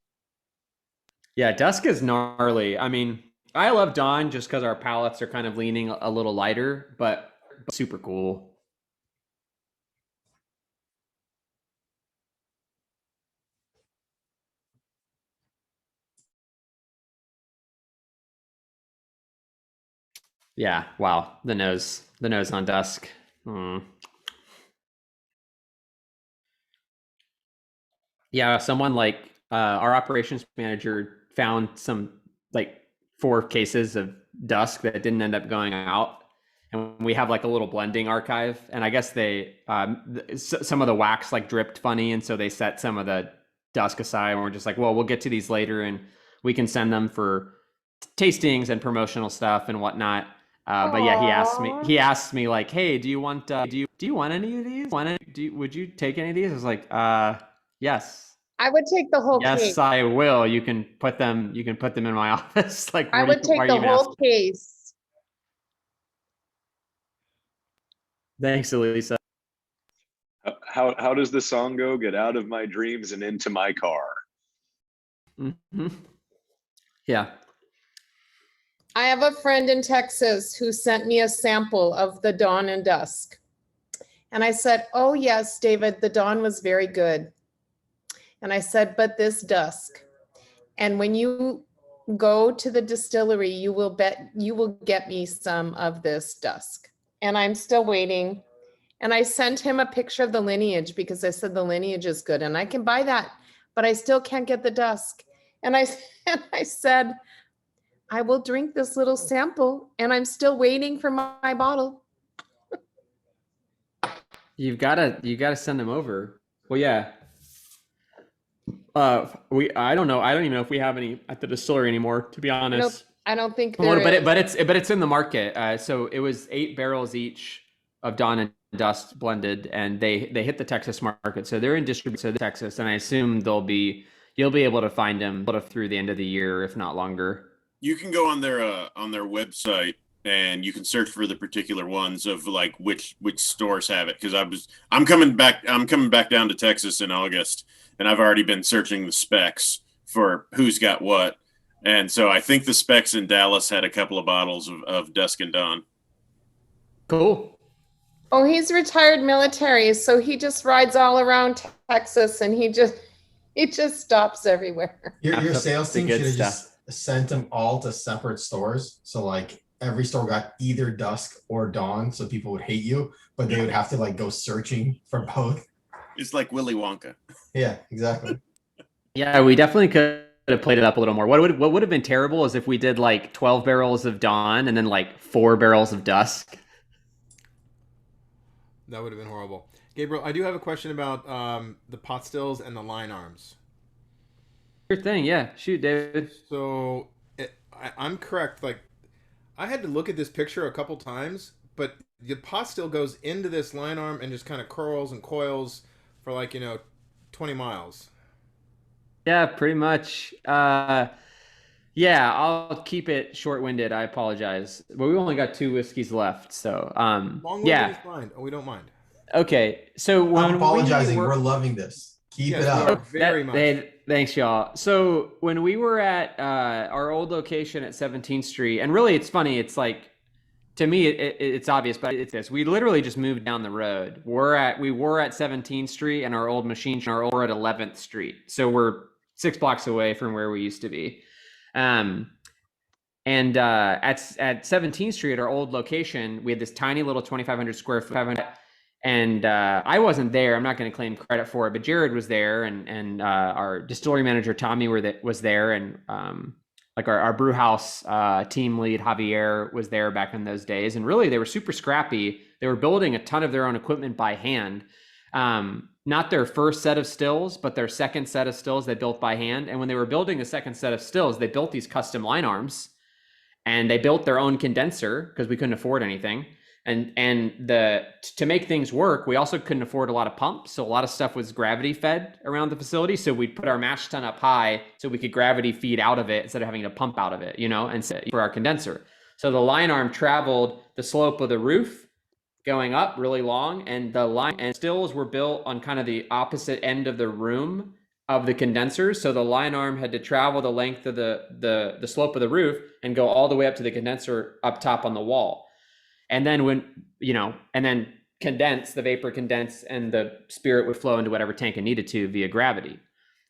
Yeah, dusk is gnarly. I mean, I love dawn just because our palettes are kind of leaning a little lighter, but super cool. Yeah, wow, the nose on dusk. Yeah, someone like our operations manager found some like 4 cases of dusk that didn't end up going out, and we have like a little blending archive, and I guess they some of the wax like dripped funny, and so they set some of the dusk aside, and we're just like, well, we'll get to these later and we can send them for tastings and promotional stuff and whatnot. But yeah, he asked me like, hey, do you want do you want any of these? Would you take any of these? I was like, yes. I would take the whole case. Yes, I will. You can put them in my office. Like, I would take the whole case. Thanks, Elisa. How does the song go? Get out of my dreams and into my car. Yeah. I have a friend in Texas who sent me a sample of the dawn and dusk. And I said, oh yes, David, the dawn was very good. And I said, but this dusk. And when you go to the distillery, you will get me some of this dusk. And I'm still waiting. And I sent him a picture of the lineage because I said the lineage is good and I can buy that, but I still can't get the dusk. And I said, I will drink this little sample and I'm still waiting for my bottle. You gotta send them over. Well, yeah. I don't know. I don't even know if we have any at the distillery anymore, to be honest. I don't think there is. But it's in the market. So it was 8 barrels each of dawn and dusk blended, and they hit the Texas market. So they're in distribution to Texas, and I assume you'll be able to find them through the end of the year, if not longer. You can go on their website and you can search for the particular ones of like which stores have it. Because I'm coming back down to Texas in August, and I've already been searching the specs for who's got what. And so I think the specs in Dallas had a couple of bottles of Dusk and Dawn. Cool. Oh, he's retired military, so he just rides all around Texas, and he just stops everywhere. Your sales team should have just sent them all to separate stores. So like every store got either Dusk or Dawn, so people would hate you, but they would have to like go searching for both. It's like Willy Wonka. Yeah, exactly. Yeah, we definitely could have played it up a little more. What would have been terrible is if we did like 12 barrels of Dawn and then like 4 barrels of Dusk. That would have been horrible. Gabriel, I do have a question about the pot stills and the line arms. Sure thing, yeah. Shoot, David. So I'm correct. Like, I had to look at this picture a couple times, but the pot still goes into this line arm and just kind of curls and coils for like 20 miles. Yeah, pretty much. Yeah, I'll keep it short-winded. I apologize, but we only got 2 whiskeys left, so Long-winded is fine. Oh, we don't mind. Okay, so when I'm apologizing. We're loving this. Keep it up. Very much. Thanks, y'all. So when we were at our old location at 17th Street, and really, it's funny. It's like, to me, it's obvious, but it's this. We literally just moved down the road. We were at 17th Street, and our old machine shop are at 11th Street. So we're 6 blocks away from where we used to be. And at 17th Street, our old location, we had this tiny little 2,500 square foot. And I wasn't there. I'm not going to claim credit for it, but Jared was there, and our distillery manager Tommy was there, and like our brew house team lead Javier was there back in those days. And really, they were super scrappy. They were building a ton of their own equipment by hand. Not their first set of stills, but their second set of stills they built by hand. And when they were building the second set of stills, they built these custom line arms, and they built their own condenser because we couldn't afford anything. And to make things work, we also couldn't afford a lot of pumps. So a lot of stuff was gravity fed around the facility. So we'd put our mash tun up high so we could gravity feed out of it instead of having to pump out of it, and for our condenser. So the line arm traveled the slope of the roof going up really long, and the line and stills were built on kind of the opposite end of the room of the condensers. So the line arm had to travel the length of the slope of the roof and go all the way up to the condenser up top on the wall. And then and then the vapor condense, and the spirit would flow into whatever tank it needed to via gravity.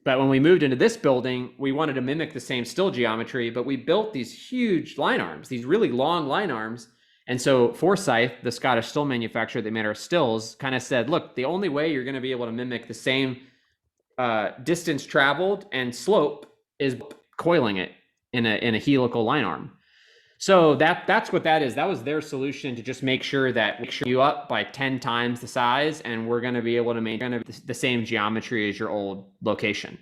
But when we moved into this building, we wanted to mimic the same still geometry, but we built these huge line arms, these really long line arms. And so Forsyth, the Scottish still manufacturer that made our stills, kind of said, look, the only way you're going to be able to mimic the same distance traveled and slope is coiling it in a helical line arm. So that's what that is. That was their solution to just make sure you up by 10 times the size, and we're going to be able to maintain the same geometry as your old location.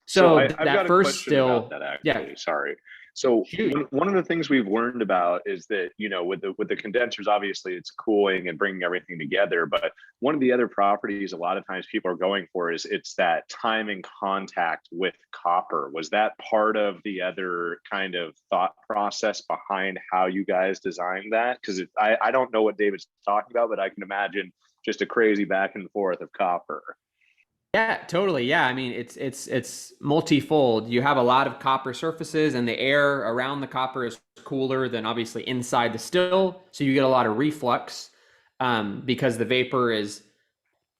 So I've got that a first question still, about that, actually. Sorry. So one of the things we've learned about is that, with the condensers, obviously it's cooling and bringing everything together. But one of the other properties a lot of times people are going for is it's that time in contact with copper. Was that part of the other kind of thought process behind how you guys designed that? Because I don't know what David's talking about, but I can imagine just a crazy back and forth of copper. Yeah, totally. Yeah, I mean, it's multifold. You have a lot of copper surfaces, and the air around the copper is cooler than obviously inside the still, so you get a lot of reflux because the vapor is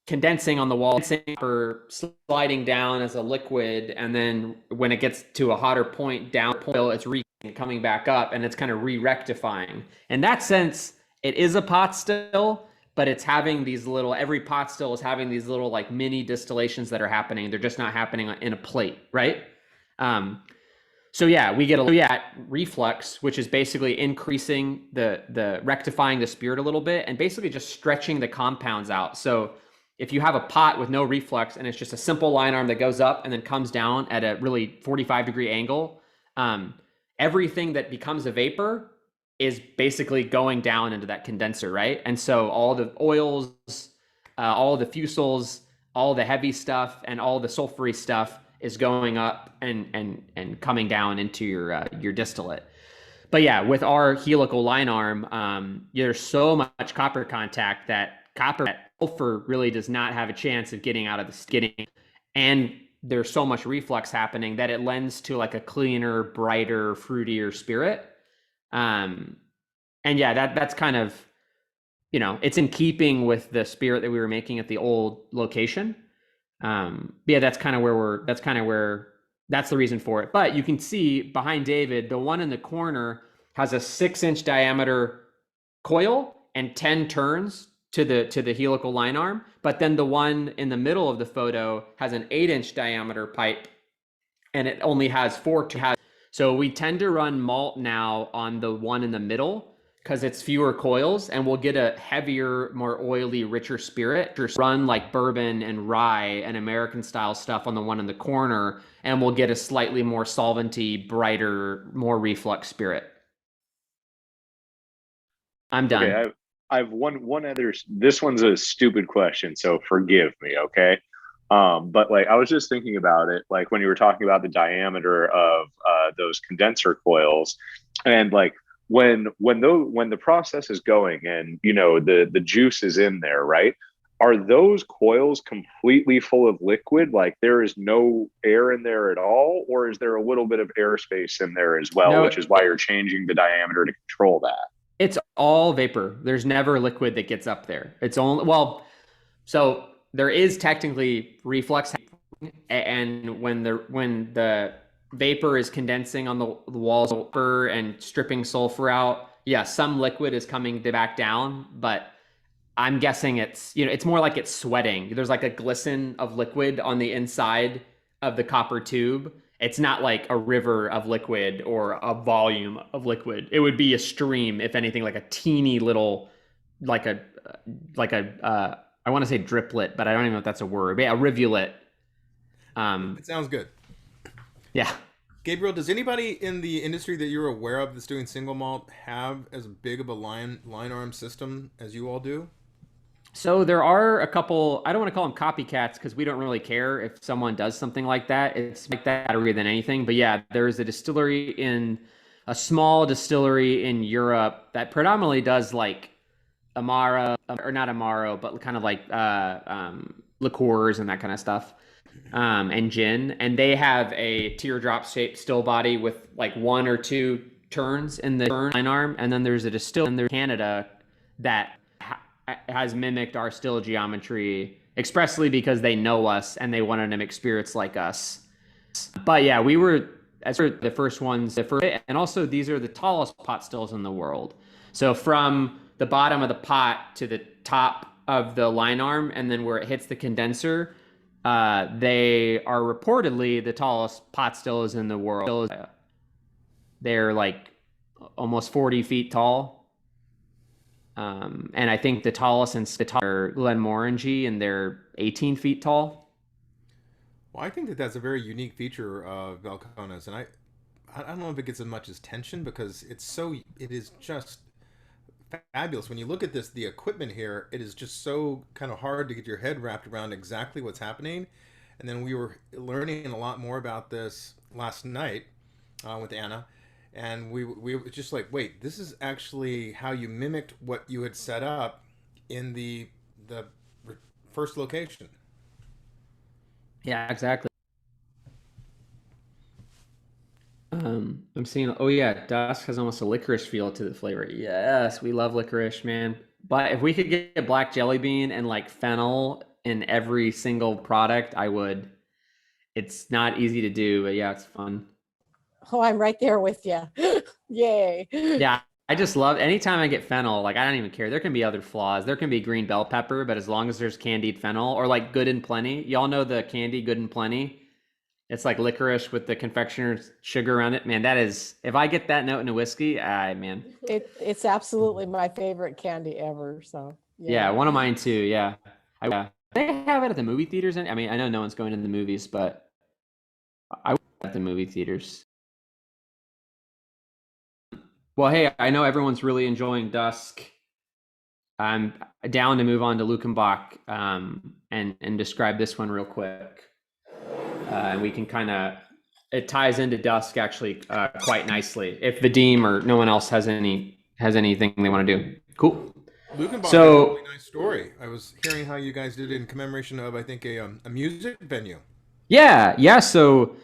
condensing on the wall, or sliding down as a liquid, and then when it gets to a hotter point it's coming back up, and it's kind of re-rectifying. In that sense, it is a pot still, but it's having these every pot still is having these little like mini distillations that are happening. They're just not happening in a plate, right? So yeah, we get reflux, which is basically increasing the rectifying the spirit a little bit, and basically just stretching the compounds out. So if you have a pot with no reflux and it's just a simple line arm that goes up and then comes down at a really 45-degree angle, everything that becomes a vapor is basically going down into that condenser, right? And so all the oils, all the fusels, all the heavy stuff, and all the sulfury stuff is going up and coming down into your distillate. But yeah, with our helical line arm, there's so much copper contact that sulfur really does not have a chance of getting out of the skin, and there's so much reflux happening that it lends to like a cleaner, brighter, fruitier spirit. And yeah, that's kind of, it's in keeping with the spirit that we were making at the old location. Yeah, that's the reason for it. But you can see behind David, the one in the corner has a 6-inch diameter coil and 10 turns to the helical line arm. But then the one in the middle of the photo has an 8-inch diameter pipe, and it only has 4 turns. So we tend to run malt now on the one in the middle because it's fewer coils, and we'll get a heavier, more oily, richer spirit. Run like bourbon and rye and American style stuff on the one in the corner, and we'll get a slightly more solventy, brighter, more reflux spirit. I'm done. Okay, I have one other. This one's a stupid question, so forgive me, okay? But like I was just thinking about it, like when you were talking about the diameter of those condenser coils, and like when the process is going and the juice is in there, right? Are those coils completely full of liquid? Like there is no air in there at all, or is there a little bit of airspace in there as well, which is why you're changing the diameter to control that? It's all vapor. There's never liquid that gets up there. It's only, so there is technically reflux, and when the vapor is condensing on the walls and stripping sulfur out, yeah, some liquid is coming back down, but I'm guessing it's, it's more like it's sweating. There's like a glisten of liquid on the inside of the copper tube. It's not like a river of liquid or a volume of liquid. It would be a stream, if anything, like a teeny little, like a, I want to say driplet, but I don't even know if that's a word. But yeah, a rivulet. It sounds good. Yeah. Gabriel, does anybody in the industry that you're aware of that's doing single malt have as big of a line arm system as you all do? So there are a couple, I don't want to call them copycats because we don't really care if someone does something like that. It's like that battery than anything. But yeah, there's a small distillery in Europe that predominantly does like Amaro, or not Amaro, but kind of like liqueurs and that kind of stuff, and gin. And they have a teardrop shaped still body with like 1 or 2 turns in the line arm. And then there's a distillery in Canada that has mimicked our still geometry expressly because they know us and they wanted to make spirits like us. But yeah, we were the first ones, and also these are the tallest pot stills in the world. So from the bottom of the pot to the top of the line arm, and then where it hits the condenser, they are reportedly the tallest pot stills in the world. They're like almost 40 feet tall. And I think the tallest are Glenmorangie, and they're 18 feet tall. Well, I think that that's a very unique feature of Balcones, and I don't know if it gets as much as attention because it is just fabulous. When you look at this, the equipment here, it is just so kind of hard to get your head wrapped around exactly what's happening. And then we were learning a lot more about this last night with Anna. And we were just like, wait, this is actually how you mimicked what you had set up in the first location. Yeah, exactly. I'm seeing, oh yeah, dusk has almost a licorice feel to the flavor. Yes, we love licorice, man. But if we could get black jelly bean and like fennel in every single product, I would. It's not easy to do, but yeah, it's fun. Oh, I'm right there with you. Yay. Yeah, I just love anytime I get fennel, like I don't even care. There can be other flaws. There can be green bell pepper, but as long as there's candied fennel or like Good and Plenty, y'all know the candy Good and Plenty. It's like licorice with the confectioner's sugar around it. Man, that is, if I get that note in a whiskey, man. It's absolutely my favorite candy ever. So yeah, one of mine too. Yeah. They have it at the movie theaters. I mean, I know no one's going to the movies, but I would at the movie theaters. Well, hey, I know everyone's really enjoying Dusk. I'm down to move on to Lukenbach and describe this one real quick. And we can kind of, it ties into Dusk actually quite nicely. If Vadim or no one else has anything they want to do. Cool. Lukenbach is a really nice story. I was hearing how you guys did it in commemoration of, I think, a music venue. Yeah. So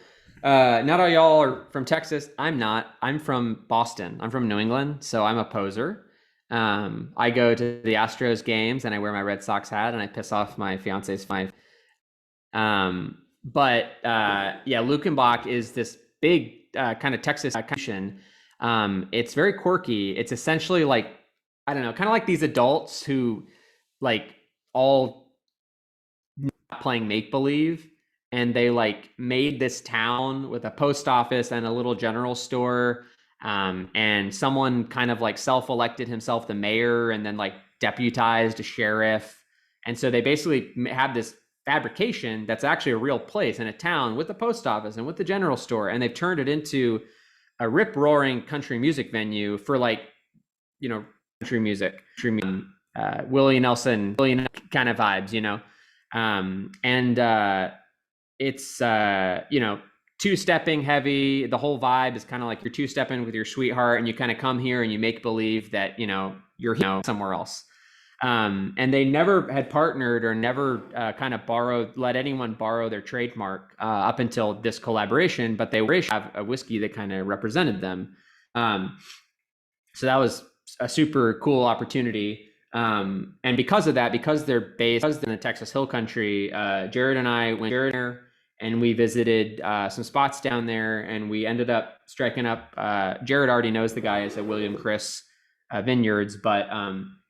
not all y'all are from Texas. I'm not. I'm from Boston. I'm from New England, so I'm a poser. I go to the Astros games and I wear my Red Sox hat and I piss off my fiance's wife. But Lukenbach is this big kind of Texas connection. It's very quirky. It's essentially like, I don't know, kind of like these adults who like all playing make-believe. And they like made this town with a post office and a little general store. And someone kind of like self-elected himself the mayor and then like deputized a sheriff. And so they basically have this fabrication that's actually a real place in a town with a post office and with the general store. And they've turned it into a rip-roaring country music venue for like, country music, Willie Nelson kind of vibes, it's two-stepping heavy. The whole vibe is kind of like you're two-stepping with your sweetheart and you kind of come here and you make believe that you're somewhere else. And they never had partnered or never kind of let anyone borrow their trademark up until this collaboration, but they have a whiskey that kind of represented them. So that was a super cool opportunity. And because of that, because they're based in the Texas Hill Country, Jared and I went there and we visited some spots down there, and we ended up striking up. Jared already knows the guys at William Chris Vineyards, but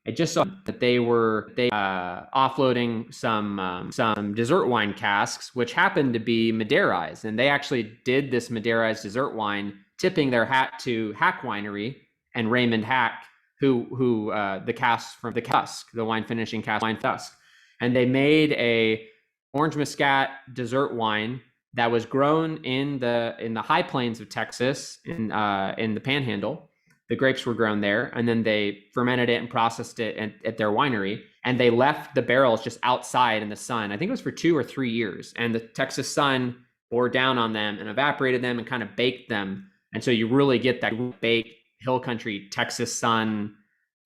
I just saw that they were offloading some dessert wine casks, which happened to be Madeirized, and they actually did this Madeirized dessert wine, tipping their hat to Hack Winery and Raymond Hack, who the cask from the Tusk, the wine finishing cask wine Tusk, and they made a orange muscat dessert wine that was grown in the high plains of Texas in the Panhandle. The grapes were grown there, and then they fermented it and processed it at their winery. And they left the barrels just outside in the sun. I think it was for 2 or 3 years. And the Texas sun bore down on them and evaporated them and kind of baked them. And so you really get that baked hill country Texas sun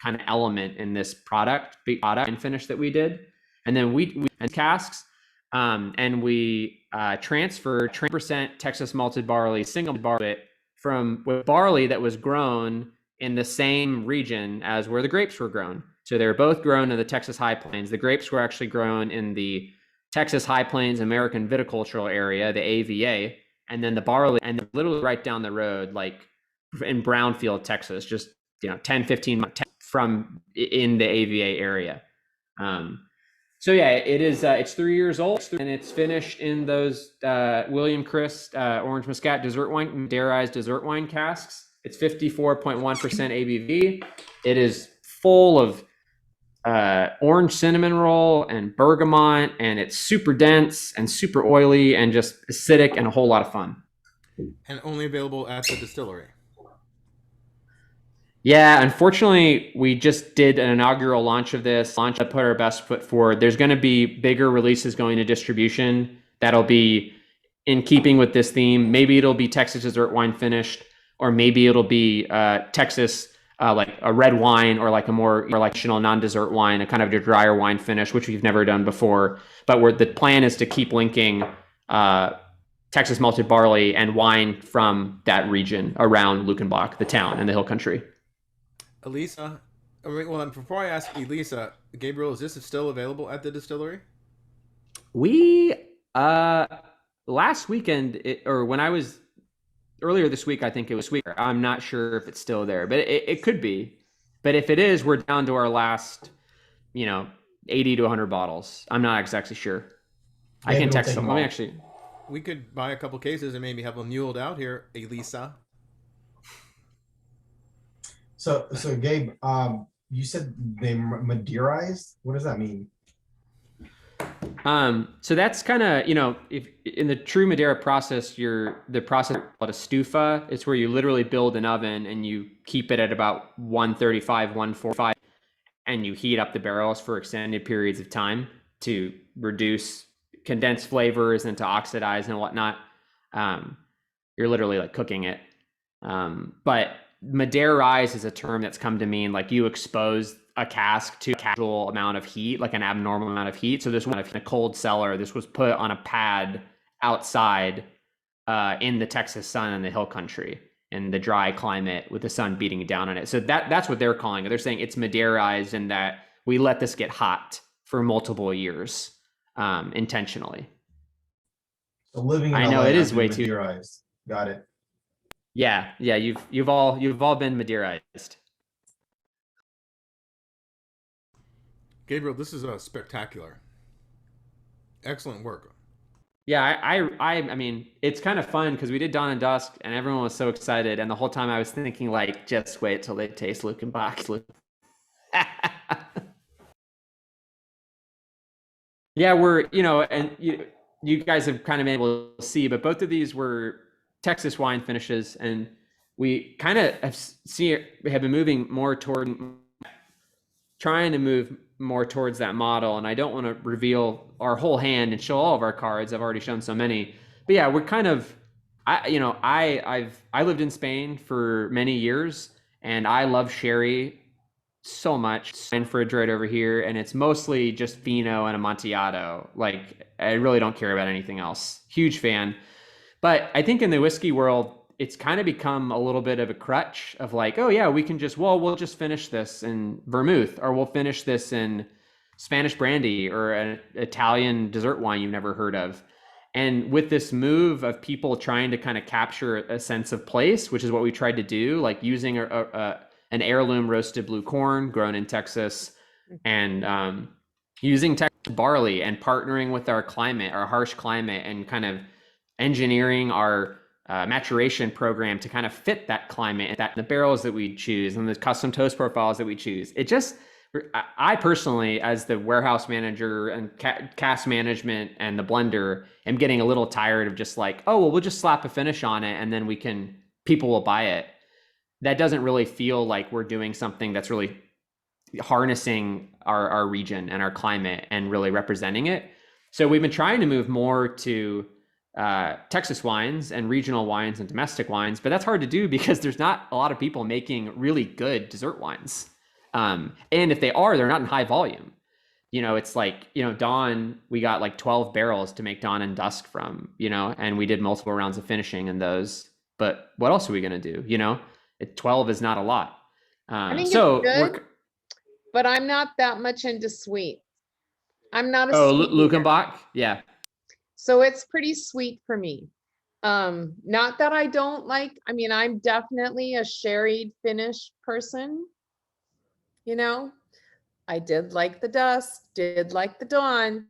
kind of element in this product and finish that we did. And then we casks, and we transferred 20% Texas malted barley, single barley, from with barley that was grown in the same region as where the grapes were grown. So they were both grown in the Texas High Plains. The grapes were actually grown in the Texas High Plains American Viticultural Area, the AVA, and then the barley, and literally right down the road, like in Brownfield, Texas, just 10, 15 miles from in the AVA area. So yeah, it is. It's 3 years old, and it's finished in those William Christ Orange Muscat dessert wine, Madeirized dessert wine casks. It's 54.1% ABV. It is full of orange cinnamon roll and bergamot, and it's super dense and super oily and just acidic and a whole lot of fun. And only available at the distillery. Yeah, unfortunately, we just did an inaugural launch of this. To put our best foot forward. There's going to be bigger releases going to distribution that'll be in keeping with this theme. Maybe it'll be Texas dessert wine finished, or maybe it'll be Texas like a red wine, or like a more traditional non-dessert wine, a kind of a drier wine finish, which we've never done before. But the plan is to keep linking Texas malted barley and wine from that region around Lukenbach, the town and the hill country. Elisa, before I ask Elisa, Gabriel, is this still available at the distillery? We last weekend, or when I was earlier this week, I think it was week. I'm not sure if it's still there, but it could be. But if it is, we're down to our last, 80 to 100 bottles. I'm not exactly sure. I can text them. Let me actually. We could buy a couple cases and maybe have them muled out here, Elisa. So Gabe, you said they Madeirized. What does that mean? So that's kind of, if in the true Madeira process, the process called a stufa. It's where you literally build an oven and you keep it at about 135, 145, and you heat up the barrels for extended periods of time to reduce condensed flavors and to oxidize and whatnot. You're literally like cooking it. But Madeirized is a term that's come to mean like you expose a cask to a casual amount of heat, like an abnormal amount of heat. So this was in a cold cellar. This was put on a pad outside in the Texas sun and the hill country in the dry climate with the sun beating down on it. So that's what they're calling it. They're saying it's Madeirized and that we let this get hot for multiple years intentionally. So living in I know LA it is has way been too. Madeirized. Got it. Yeah. You've all been Madeirized. Gabriel, this is spectacular. Excellent work. Yeah, I mean, it's kind of fun because we did Dawn and Dusk and everyone was so excited. And the whole time I was thinking, like, just wait till they taste Lukenbach. Yeah, we're, and you guys have kind of been able to see, but both of these were Texas wine finishes. And we kind of have been moving more trying to move more towards that model. And I don't want to reveal our whole hand and show all of our cards. I've already shown so many, but yeah, we're kind of, I lived in Spain for many years and I love sherry so much. And fridge right over here. And it's mostly just Fino and Amontillado. Like I really don't care about anything else. Huge fan. But I think in the whiskey world, it's kind of become a little bit of a crutch of like, oh yeah, we'll just finish this in vermouth, or we'll finish this in Spanish brandy or an Italian dessert wine you've never heard of. And with this move of people trying to kind of capture a sense of place, which is what we tried to do, like using an heirloom roasted blue corn grown in Texas, and using Texas barley and partnering with our climate, our harsh climate, and kind of engineering our maturation program to kind of fit that climate and that the barrels that we choose and the custom toast profiles that we choose. It just, I personally, as the warehouse manager and cask management and the blender, am getting a little tired of just like, oh, well, we'll just slap a finish on it and then people will buy it. That doesn't really feel like we're doing something that's really harnessing our region and our climate and really representing it. So we've been trying to move more to Texas wines and regional wines and domestic wines, but that's hard to do because there's not a lot of people making really good dessert wines. And if they are, they're not in high volume. It's like, Dawn, we got like 12 barrels to make Dawn and Dusk from, and we did multiple rounds of finishing in those. But what else are we going to do? 12 is not a lot. I think So it's good, but I'm not that much into sweet. I'm not a sweet eater. Lukenbach? Yeah. So it's pretty sweet for me. Not that I don't like, I'm definitely a sherry finish person. I did like the Dusk, did like the Dawn,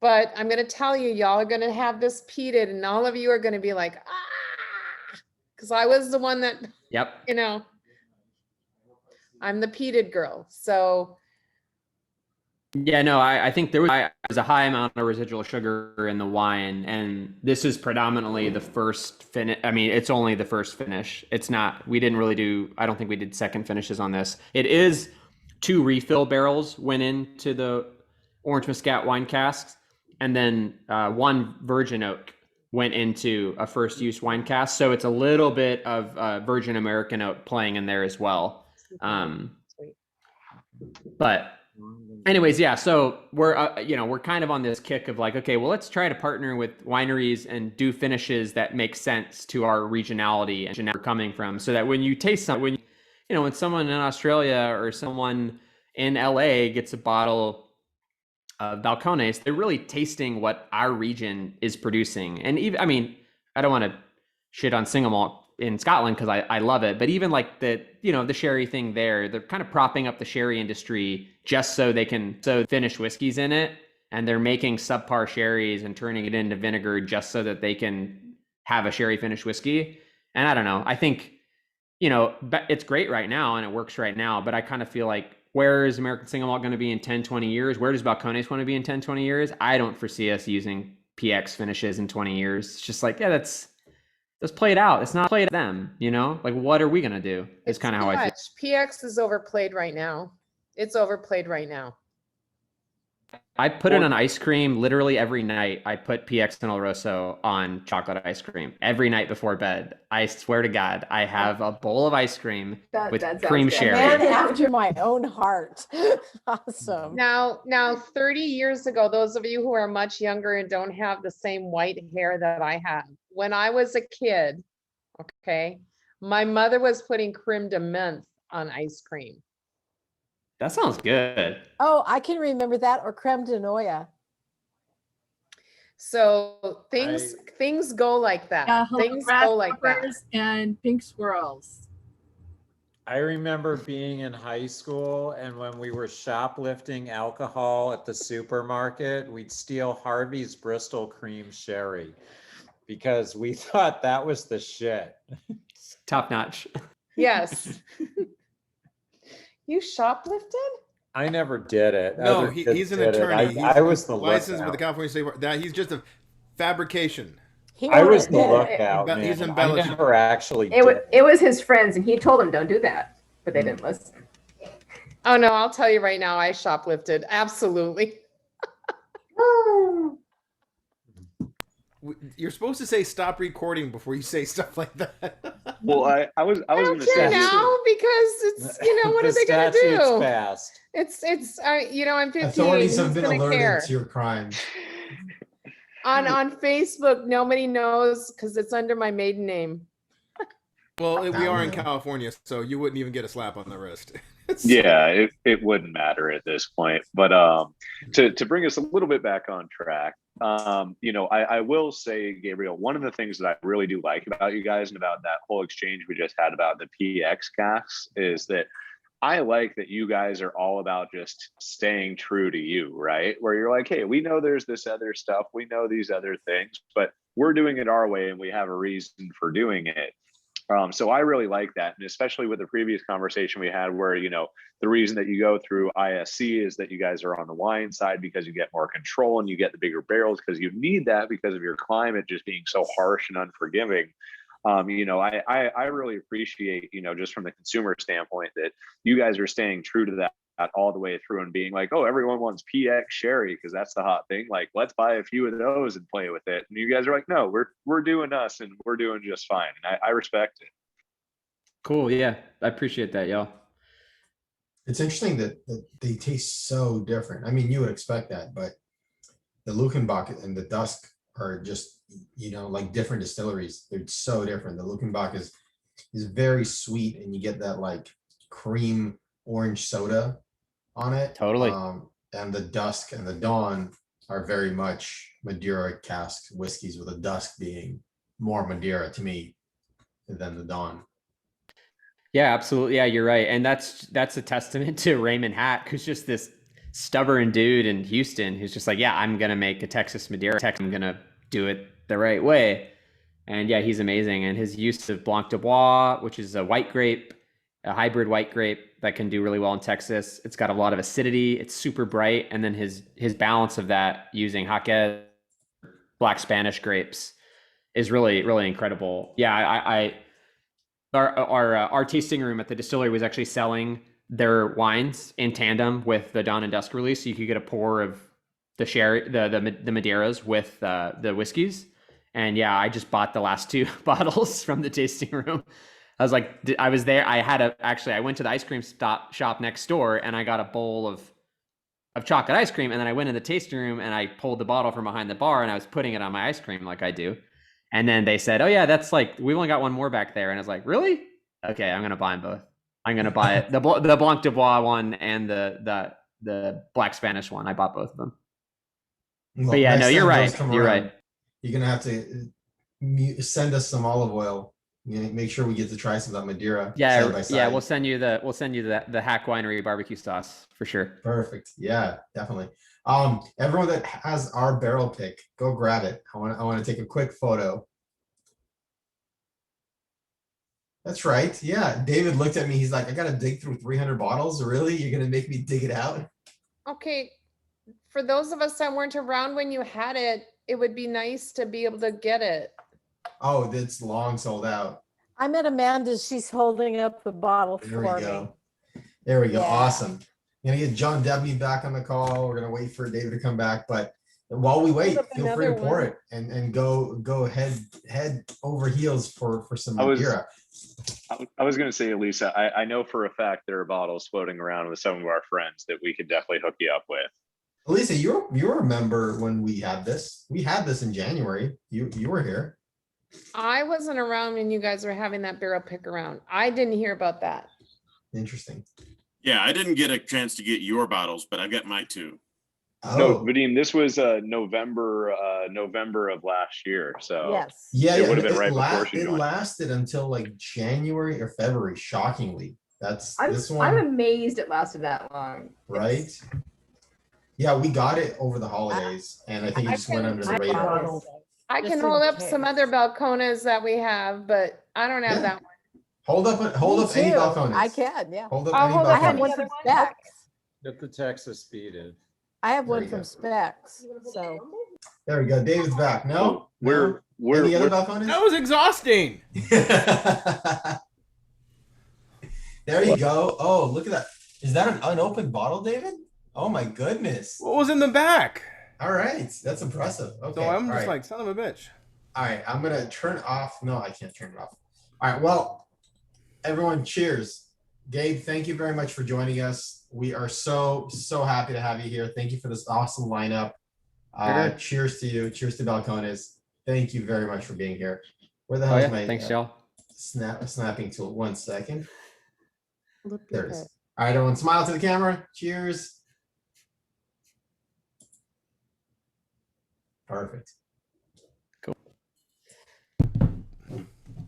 but I'm going to tell you, y'all are going to have this peated and all of you are going to be like, because I was the one that, yep. I'm the peated girl. So yeah, no, I think there was a high amount of residual sugar in the wine, and this is predominantly the first finish. It's only the first finish. It's not, we didn't really do, I don't think we did second finishes on this. It is 2 refill barrels went into the Orange Muscat wine casks, and then 1 virgin oak went into a first use wine cask. So it's a little bit of virgin American oak playing in there as well. But anyways, yeah, so we're kind of on this kick of like, okay, well, let's try to partner with wineries and do finishes that make sense to our regionality and where we're coming from, so that when you taste something, when someone in Australia or someone in LA gets a bottle of Balcones, they're really tasting what our region is producing. And even, I don't want to shit on single malt in Scotland because I love it, but even like the sherry thing there, they're kind of propping up the sherry industry just so they can finish whiskeys in it, and they're making subpar sherries and turning it into vinegar just so that they can have a sherry finished whiskey. And I don't know, I think it's great right now and it works right now, but I kind of feel like, where is American single malt going to be in 10, 20 years? Where does Balcones want to be in 10, 20 years? I don't foresee us using PX finishes in 20 years. It's just like, yeah, let's play it out. It's not play it them, like, what are we going to do? It's kind of how I feel. PX is overplayed right now. It's overplayed right now. I put it on ice cream literally every night. I put PX and Oloroso on chocolate ice cream every night before bed. I swear to God, I have a bowl of ice cream with cream sherry. Man after my own heart. Awesome. Now, 30 years ago, those of you who are much younger and don't have the same white hair that I have, when I was a kid, okay, my mother was putting creme de menthe on ice cream. That sounds good. Oh, I can remember that, or creme de noix. So things go like that. Yeah, Things go like that. And pink swirls. I remember being in high school, and when we were shoplifting alcohol at the supermarket, we'd steal Harvey's Bristol Cream Sherry because we thought that was the shit. Top notch. Yes. You shoplifted? I never did it. No, Other kids he's an did it. attorney. I was the licensed lookout. with the California State. That he's just a fabrication. I was the lookout, man. He's I embellishing. never actually It did. it was his friends, and he told them don't do that, but they didn't listen. Oh no, I'll tell you right now, I shoplifted. Absolutely. You're supposed to say stop recording before you say stuff like that. Well, I was going to say now because it's what are they going to do? Fast. It's I'm 15. Authorities have Who's been gonna alerted care? to your crimes. On Facebook, nobody knows because it's under my maiden name. Well, we are in Yeah. California, so you wouldn't even get a slap on the wrist. Yeah, it wouldn't matter at this point. But to bring us a little bit back on track, I will say, Gabriel, one of the things that I really do like about you guys and about that whole exchange we just had about the PX casks is that I like that you guys are all about just staying true to you, right? Where you're like, hey, we know there's this other stuff, we know these other things, but we're doing it our way and we have a reason for doing it. So I really like that. And especially with the previous conversation we had where, the reason that you go through ISC is that you guys are on the wine side because you get more control and you get the bigger barrels because you need that because of your climate just being so harsh and unforgiving. I really appreciate, just from the consumer standpoint that you guys are staying true to that all the way through and being like, oh, everyone wants PX sherry because that's the hot thing. Like, let's buy a few of those and play with it. And you guys are like, no, we're doing us and we're doing just fine. And I respect it. Cool. Yeah. I appreciate that, y'all. It's interesting that they taste so different. I mean, you would expect that, but the Luckenbach and the Dusk are just, like different distilleries. They're so different. The Luckenbach is very sweet and you get that like cream orange soda on it. Totally. And the Dusk and the Dawn are very much Madeira cask whiskeys, with the Dusk being more Madeira to me than the Dawn. Yeah, absolutely. Yeah, you're right. And that's a testament to Raymond Hack, who's just this stubborn dude in Houston who's just like, yeah, I'm going to make a Texas Madeira. I'm going to do it the right way. And yeah, he's amazing. And his use of Blanc de Bois, which is a white grape, a hybrid white grape that can do really well in Texas. It's got a lot of acidity. It's super bright. And then his balance of that using Jaquez Black Spanish grapes is really, really incredible. Yeah, our tasting room at the distillery was actually selling their wines in tandem with the Dawn and Dusk release. So you could get a pour of the sherry, the Madeiras with the whiskeys. And yeah, I just bought the last 2 bottles from the tasting room. I was like, I was there. I went to the ice cream shop next door and I got a bowl of chocolate ice cream. And then I went in the tasting room and I pulled the bottle from behind the bar and I was putting it on my ice cream like I do. And then they said, oh yeah, that's like, we've only got one more back there. And I was like, really? Okay, I'm going to buy them both. I'm going to buy it. The Blanc de Bois one and the Black Spanish one. I bought both of them. Well, but yeah, no, you're right. You're around, right. You're going to have to send us some olive oil. Make sure we get to try some of that Madeira. Yeah, side by side. yeah, we'll send you the Hack Winery barbecue sauce for sure. Perfect. Yeah, definitely. Everyone that has our barrel pick, go grab it. I want to take a quick photo. That's right. Yeah, David looked at me. He's like, I got to dig through 300 bottles. Really? You're gonna make me dig it out? Okay, for those of us that weren't around when you had it, it would be nice to be able to get it. Oh, it's long sold out. I'm at Amanda's. She's holding up the bottle There for we me. go. There we go. Yeah. Awesome. I'm gonna get John W back on the call. We're gonna wait for David to come back, but while we wait, Hold up feel free to another pour one. it and go head over heels for some Madeira. I was going to say, Elisa, I know for a fact there are bottles floating around with some of our friends that we could definitely hook you up with. Elisa, you remember when we had this? We had this in January. You were here. I wasn't around when you guys were having that barrel pick around. I didn't hear about that. Interesting. Yeah, I didn't get a chance to get your bottles, but I got my 2. No, Oh, Vadim, this was November of last year. So Yes. yeah, it yeah. would have been right before she It joined. lasted until like January or February. Shockingly, this one. I'm amazed it lasted that long. Right? Yeah, we got it over the holidays, and I think it just went under the radar. I Just can in hold up some case. other Balcones that we have, but I don't have Yeah. that one. Hold up Me any too. Balcones. I can, yeah. Hold up I'll any hold up I have Balcones. one from Specs. Get the Texas speeded. I have There one you from go. Specs. So There we go. David's back. No, We're any other That Balcones? was exhausting. There you go. Oh, look at that. Is that an unopened bottle, David? Oh my goodness. What was in the back? All right, that's impressive. Okay. So I'm all just right. like, son of a bitch. All right, I'm gonna turn off. No, I can't turn it off. All right, well, everyone, cheers. Gabe, thank you very much for joining us. We are so happy to have you here. Thank you for this awesome lineup. Sure. Cheers to you. Cheers to Balcones. Thank you very much for being here. Where the Oh hell is yeah, my thanks y'all. snapping tool. 1 second. Look There at it is. that. All right, everyone, smile to the camera. Cheers. Perfect. Cool. By the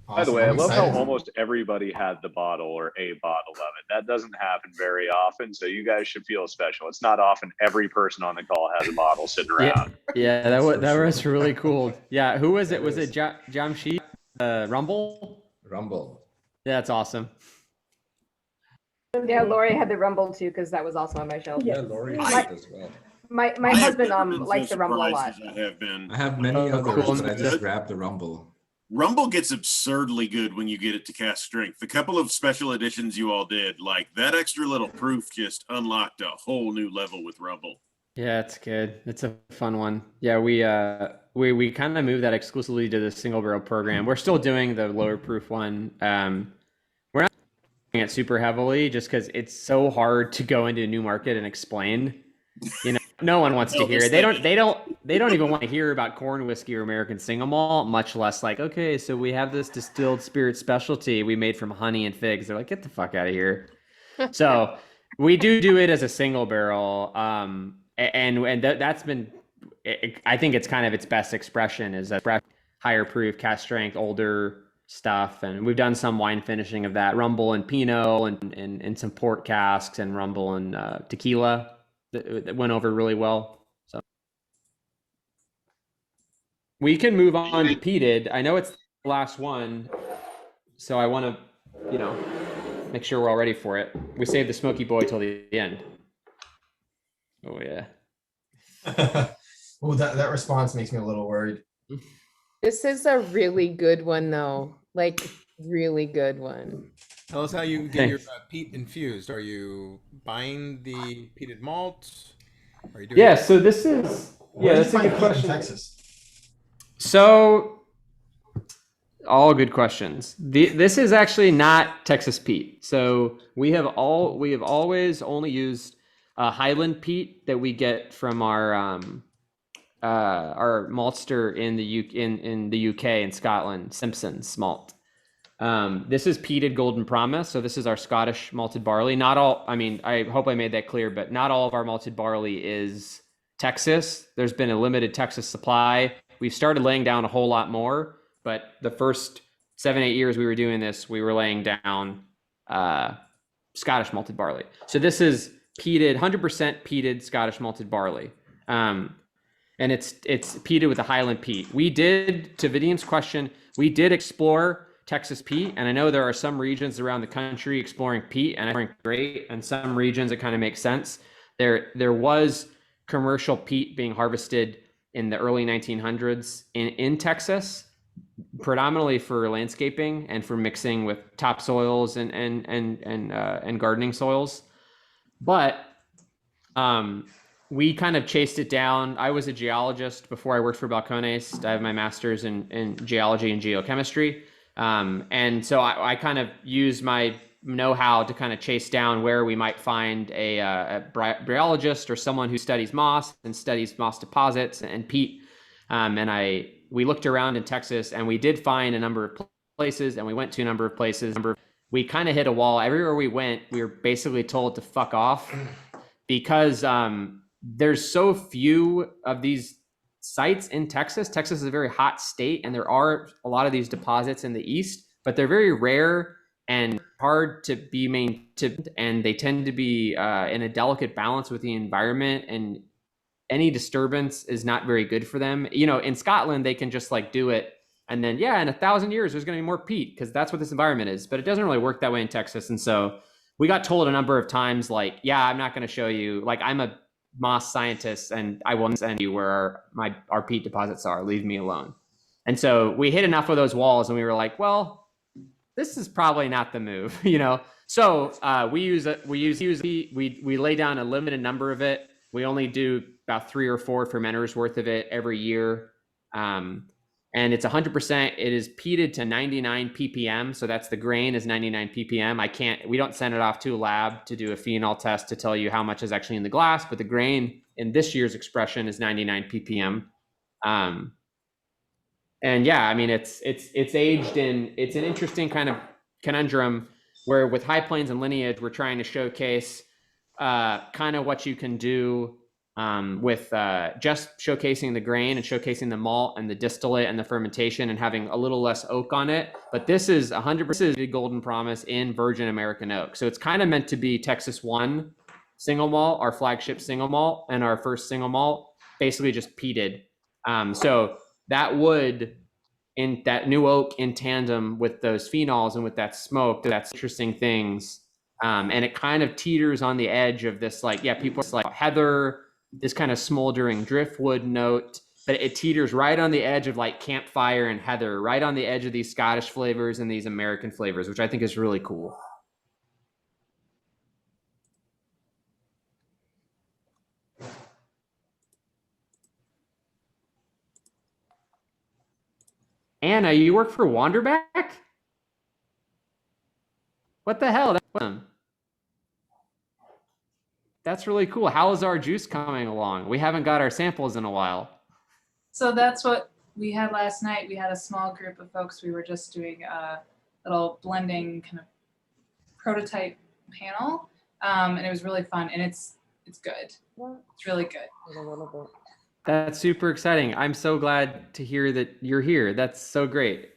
Awesome. way, I I'm love how excited. almost everybody had the bottle or a bottle of it. That doesn't happen very often, so you guys should feel special. It's not often every person on the call has a bottle sitting around. Yeah, that was really cool. Yeah, who was it? That Was is. it Jamshid? Rumble? Rumble. Yeah, that's awesome. Yeah, Lori had the Rumble too, because that was also on my shelf. Yeah, Lori I- has it as well. My I have husband never been likes so the Rumble a surprised lot. as I have been. I have many Oh, others, cool. but I just grabbed the Rumble. Rumble gets absurdly good when you get it to cast strength. The couple of special editions you all did, like that extra little proof just unlocked a whole new level with Rumble. Yeah, it's good. It's a fun one. Yeah, we kind of moved that exclusively to the single barrel program. We're still doing the lower proof one. We're not doing it super heavily just because it's so hard to go into a new market and explain. You know, no one wants to hear it. They don't even want to hear about corn whiskey or American single malt, much less like, okay, so we have this distilled spirit specialty we made from honey and figs. They're like, get the fuck out of here. So we do it as a single barrel. And that's been, I think it's kind of its best expression is a higher proof, cast strength, older stuff. And we've done some wine finishing of that, Rumble and Pinot and some port casks and Rumble and tequila that went over really well. So we can move on to peated. I know it's the last one, so I want to, make sure we're all ready for it. We saved the Smoky Boy till the end. Oh yeah. Oh, that response makes me a little worried. This is a really good one though, like really good one. Tell us how you get your peat infused. Are you buying the peated malt? Are you doing Yeah, so this is that's a good question. Texas. So all good questions. This is actually not Texas peat. So we have always only used Highland peat that we get from our maltster in the UK and Scotland, Simpson's malt. This is peated Golden Promise. So this is our Scottish malted barley. Not all, I hope I made that clear, but not all of our malted barley is Texas. There's been a limited Texas supply. We've started laying down a whole lot more, but the first 7-8 years we were doing this, we were laying down Scottish malted barley. So this is peated, 100% peated Scottish malted barley. And it's peated with a Highland peat. We did, to Vadim's question, we did explore Texas peat, and I know there are some regions around the country exploring peat, and I think great, and some regions it kind of makes sense. There was commercial peat being harvested in the early 1900s in Texas, predominantly for landscaping and for mixing with topsoils and gardening soils. But we kind of chased it down. I was a geologist before I worked for Balcones. I have my master's in geology and geochemistry. And so I kind of use my know-how to kind of chase down where we might find a bryologist or someone who studies moss and studies moss deposits and peat. We looked around in Texas and we did find a number of places, and we went to a number of places. We kind of hit a wall. Everywhere we went, we were basically told to fuck off because there's so few of these sites in Texas. Texas is a very hot state, and there are a lot of these deposits in the east, but they're very rare and hard to be maintained, and they tend to be in a delicate balance with the environment, and any disturbance is not very good for them. In Scotland, they can just like do it, and then in 1,000 years, there's going to be more peat because that's what this environment is, but it doesn't really work that way in Texas. And so we got told a number of times, like, I'm not going to show you, like, I'm a moss scientist and I will send you where our peat deposits are. Leave me alone. And so we hit enough of those walls and we were like, well, this is probably not the move, So we lay down a limited number of it. We only do about 3 or 4 fermenters worth of it every year. And it's 100%. It is peated to 99 ppm. So that's the grain is 99 ppm. We don't send it off to a lab to do a phenol test to tell you how much is actually in the glass, but the grain in this year's expression is 99 ppm. And yeah, I mean, it's aged in, it's an interesting kind of conundrum where with High Plains and Lineage, we're trying to showcase kind of what you can do with just showcasing the grain and showcasing the malt and the distillate and the fermentation and having a little less oak on it. But this is 100% Golden Promise in virgin American oak. So it's kind of meant to be Texas 1 single malt, our flagship single malt, and our first single malt, basically just peated. So that wood in that new oak in tandem with those phenols and with that smoke, that's interesting things. And it kind of teeters on the edge of this, like, yeah, people like heather, this kind of smoldering driftwood note, but it teeters right on the edge of like campfire and heather, right on the edge of these Scottish flavors and these American flavors, which I think is really cool. Anna, you work for Wanderback? What the hell? That's really cool. How is our juice coming along? We haven't got our samples in a while. So that's what we had last night. We had a small group of folks. We were just doing a little blending kind of prototype panel, and it was really fun. And it's good. It's really good. That's super exciting. I'm so glad to hear that you're here. That's so great.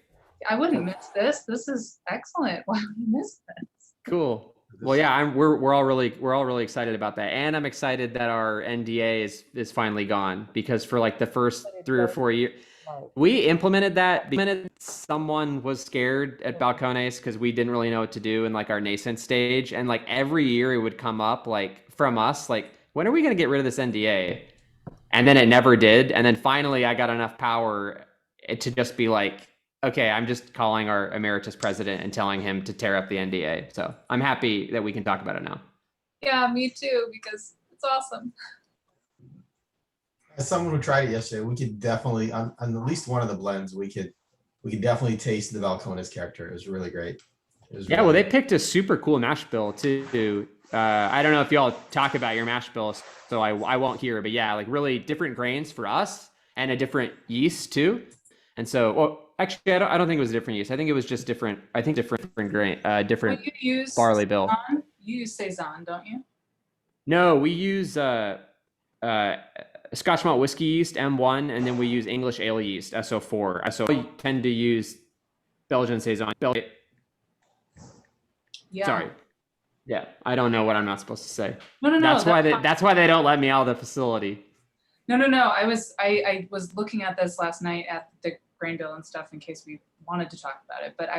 I wouldn't miss this. This is excellent. Why would you miss this? Cool. Well, yeah, we're all really excited about that, and I'm excited that our NDA is finally gone, because for like the first 3 or 4 years, we implemented that. Someone was scared at Balcones because we didn't really know what to do in like our nascent stage, and like every year it would come up like from us, like, when are we going to get rid of this NDA? And then it never did. And then finally I got enough power to just be like, okay, I'm just calling our emeritus president and telling him to tear up the NDA. So I'm happy that we can talk about it now. Yeah, me too, because it's awesome. As someone who tried it yesterday, we could definitely, on at least one of the blends, we could definitely taste the Balcones character. It was really great. Yeah, well, they picked a super cool mash bill too. I don't know if y'all talk about your mash bill, so I won't hear, but yeah, like really different grains for us and a different yeast too. And so, well, actually, I don't think it was a different yeast. I think it was just different. I think different grain, different Well, you use barley bill. Saison? You use Saison, don't you? No, we use Scotch malt whiskey yeast M1, and then we use English ale yeast SO4. So we tend to use Belgian Saison. Yeah. Sorry. Yeah, I don't know what I'm not supposed to say. No. That's why they don't let me out of the facility. No. I was looking at this last night at the grain bill and stuff in case we wanted to talk about it, but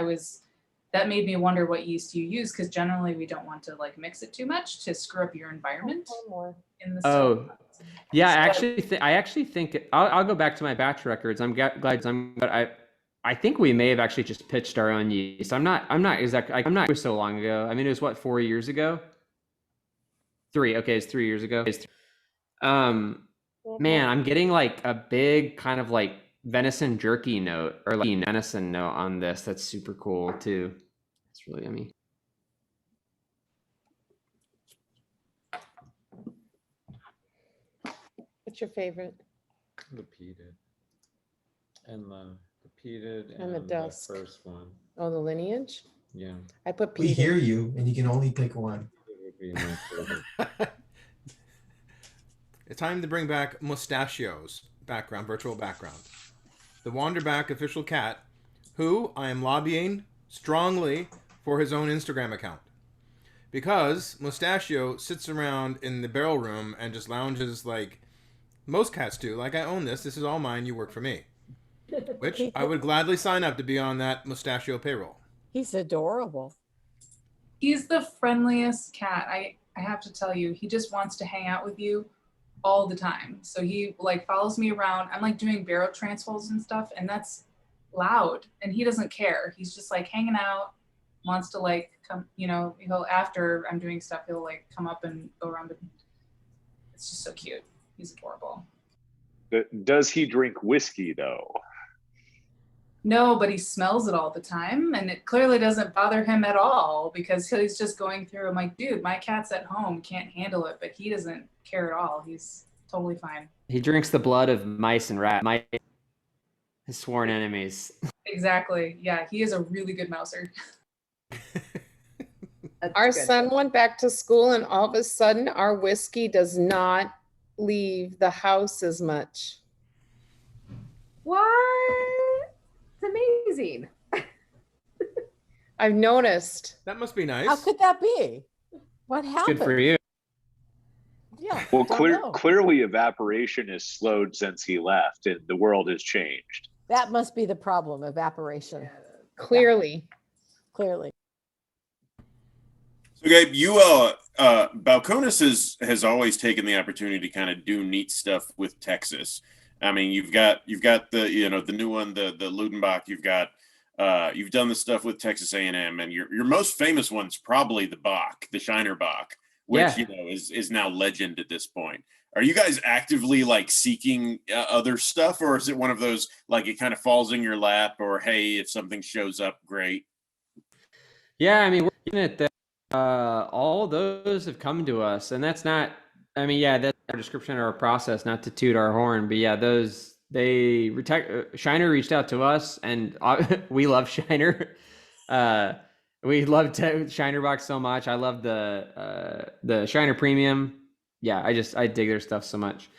that made me wonder what yeast you use, because generally we don't want to like mix it too much to screw up your environment in the Oh, yeah. I actually think I'll go back to my batch records. I'm glad I think we may have actually just pitched our own yeast. I'm not exactly. It was so long ago. I mean, it was what, 4 years ago? 3. Okay, it's 3 years ago. Man, I'm getting like a big kind of like venison jerky note or like venison note on this. That's super cool too. It's really yummy. What's your favorite? The peated. And the peated And the dusk. first one. Oh, the Lineage? Yeah. I put We peated. hear you, and you can only pick one. It would be my favorite. It's time to bring back Mustachio's virtual background. The Wanderback official cat, who I am lobbying strongly for his own Instagram account. Because Mustachio sits around in the barrel room and just lounges like most cats do. Like, I own this. This is all mine. You work for me. Which I would gladly sign up to be on that Mustachio payroll. He's adorable. He's the friendliest cat. I have to tell you, he just wants to hang out with you all the time. So he like follows me around. I'm like doing barrel transfers and stuff, and that's loud, and he doesn't care. He's just like hanging out, wants to like come, he'll, after I'm doing stuff, he'll like come up and go around. It's just so cute. He's adorable. Does he drink whiskey though? No, but he smells it all the time, and it clearly doesn't bother him at all, because he's just going through. I'm like, dude, my cat's at home, can't handle it, but he doesn't care at all. He's totally fine. He drinks the blood of mice and rats. His sworn enemies. Exactly. Yeah, he is a really good mouser. That's Our good. son went back to school and all of a sudden our whiskey does not leave the house as much. What? It's amazing. I've noticed. That must be nice. How could that be? What happened? Good for you. Yeah. Well, don't know. clearly evaporation has slowed since he left, and the world has changed. That must be the problem, evaporation, Clearly. clearly. So Gabe, you Balcones has always taken the opportunity to kind of do neat stuff with Texas. I mean, you've got the the new one, the Ludenbach. You've done the stuff with Texas A&M, and your most famous one's probably the Bach, the Shiner Bach, which Yeah. is now legend at this point. Are you guys actively like seeking other stuff, or is it one of those like it kind of falls in your lap, or hey, if something shows up, great? Yeah, I mean, we're looking at that. All those have come to us, and that's not. I mean, yeah, that's our description of our process. Not to toot our horn, but yeah, Shiner reached out to us, and we love Shiner. We love Shiner Box so much. I love the Shiner Premium. Yeah, I dig their stuff so much.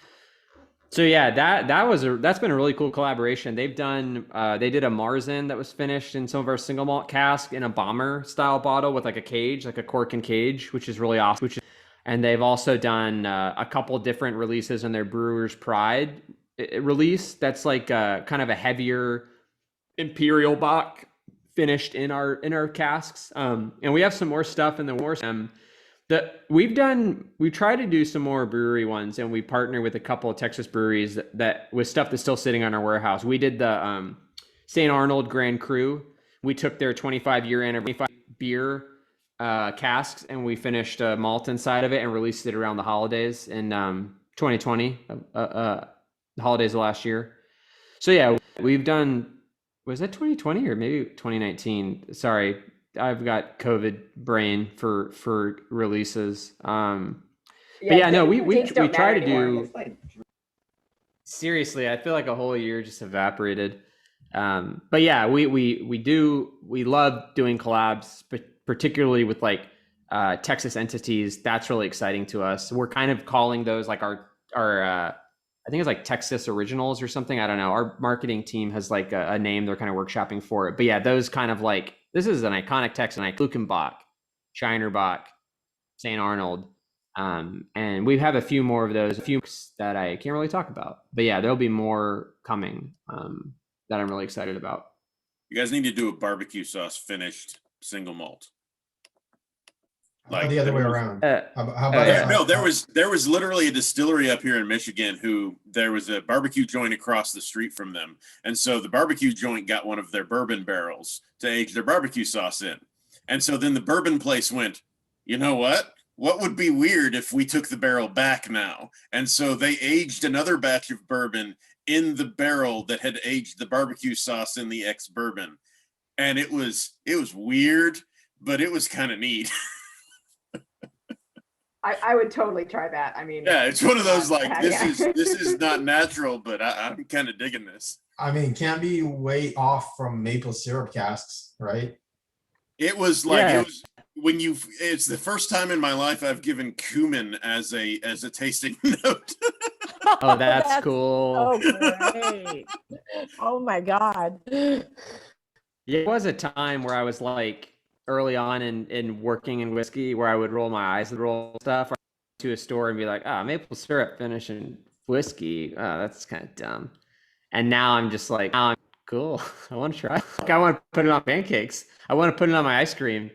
So yeah, that's been a really cool collaboration. They did a Marzen that was finished in some of our single malt cask in a bomber style bottle with like a cage, like a cork and cage, which is really awesome. And they've also done a couple different releases in their Brewer's Pride release. That's like kind of a heavier Imperial Bock finished in our casks. And we have some more stuff in the war. We try to do some more brewery ones, and we partner with a couple of Texas breweries that with stuff that's still sitting on our warehouse. We did the St. Arnold Grand Cru. We took their 25-year anniversary beer casks, and we finished a malt inside of it and released it around the holidays in 2020, the holidays of last year. So yeah, we've done. Was that 2020 or maybe 2019? Sorry. I've got COVID brain for releases. But yeah, no, we try to do. Seriously, I feel like a whole year just evaporated. But yeah, we love doing collabs, but particularly with like Texas entities. That's really exciting to us. We're kind of calling those like our I think it's like Texas Originals or something. I don't know. Our marketing team has like a name. They're kind of workshopping for it. But yeah, those kind of like, this is an iconic Texan, like Lukenbach, Shinerbach, St. Arnold. And we have a few more of those, a few that I can't really talk about. But yeah, there'll be more coming that I'm really excited about. You guys need to do a barbecue sauce finished single malt. Like the other way around. How about no, there was literally a distillery up here in Michigan who there was a barbecue joint across the street from them. And so the barbecue joint got one of their bourbon barrels to age their barbecue sauce in. And so then the bourbon place went, you know what? What would be weird if we took the barrel back now? And so they aged another batch of bourbon in the barrel that had aged the barbecue sauce in the ex-bourbon. And it was weird, but it was kind of neat. I would totally try that. I mean, yeah, it's one of those like this is not natural, but I'm kind of digging this. I mean, can't be way off from maple syrup casks, right? It was like it's the first time in my life I've given cumin as a tasting note. Oh, that's cool. Oh, great. Oh my God. Yeah, it was a time where I was like early on in working in whiskey where I would roll my eyes and roll stuff to a store and be like, maple syrup finishing whiskey. That's kind of dumb. And now I'm just like, cool. I want to try. I want to put it on pancakes. I want to put it on my ice cream.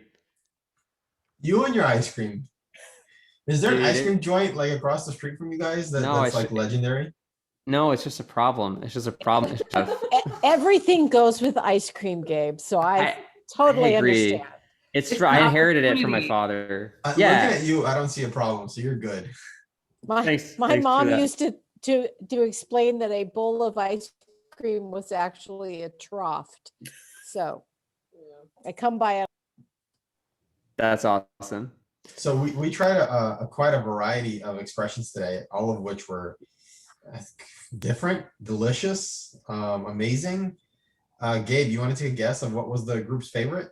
You and your ice cream. Is there an ice cream joint like across the street from you guys that's like legendary? No, it's just a problem. It's just a problem. Everything goes with ice cream, Gabe. So I totally understand. It's I inherited it from my father. Looking at you, I don't see a problem, so you're good. My mom used to explain that a bowl of ice cream was actually a trough. So I come by. That's awesome. So we tried quite a variety of expressions today, all of which were Different, delicious, amazing. Gabe, you want to take a guess of what was the group's favorite?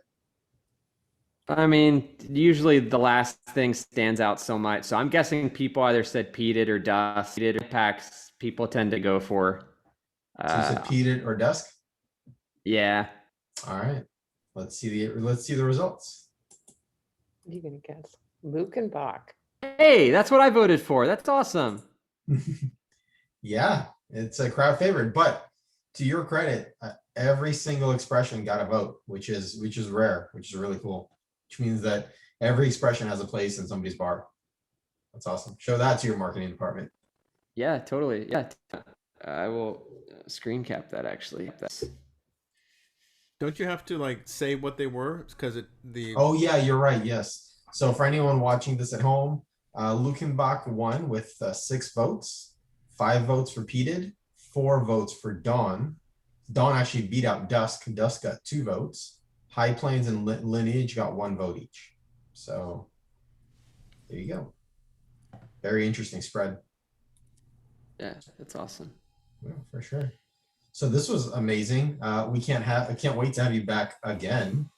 I mean, usually the last thing stands out so much. So I'm guessing people either said peated or dust. Peated packs people tend to go for. So you said peated or dusk? Yeah. All right. Let's see the results. What are you gonna guess? Luke and Bach. Hey, that's what I voted for. That's awesome. Yeah, it's a crowd favorite, but to your credit, every single expression got a vote, which is rare, which is really cool. Which means that every expression has a place in somebody's bar. That's awesome. Show that to your marketing department. Yeah, totally. Yeah, I will screen cap that actually. Don't you have to like say what they were? Because Oh yeah, you're right. Yes. So for anyone watching this at home, Lukenbach won with 6 votes, 5 votes for Peated, 4 votes for Dawn. Dawn actually beat out Dusk. Dusk got 2 votes. High Plains and Lineage got 1 vote each. So there you go. Very interesting spread. Yeah, that's awesome. Yeah, for sure. So this was amazing. I can't wait to have you back again.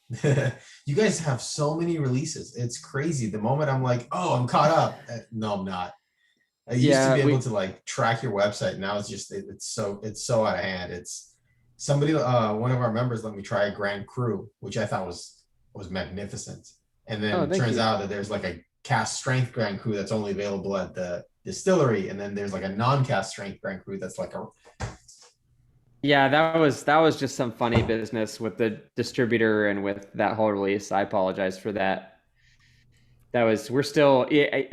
You guys have so many releases. It's crazy. The moment I'm like, oh, I'm caught up. No, I'm not. I used to be able to like track your website. Now it's just it's so out of hand. It's somebody one of our members let me try a Grand Cru, which I thought was magnificent. And then it turns out that there's like a cast strength Grand Cru that's only available at the distillery, and then there's like a non-cast strength Grand Cru that's like a Yeah, that was just some funny business with the distributor and with that whole release. I apologize for that. We're still,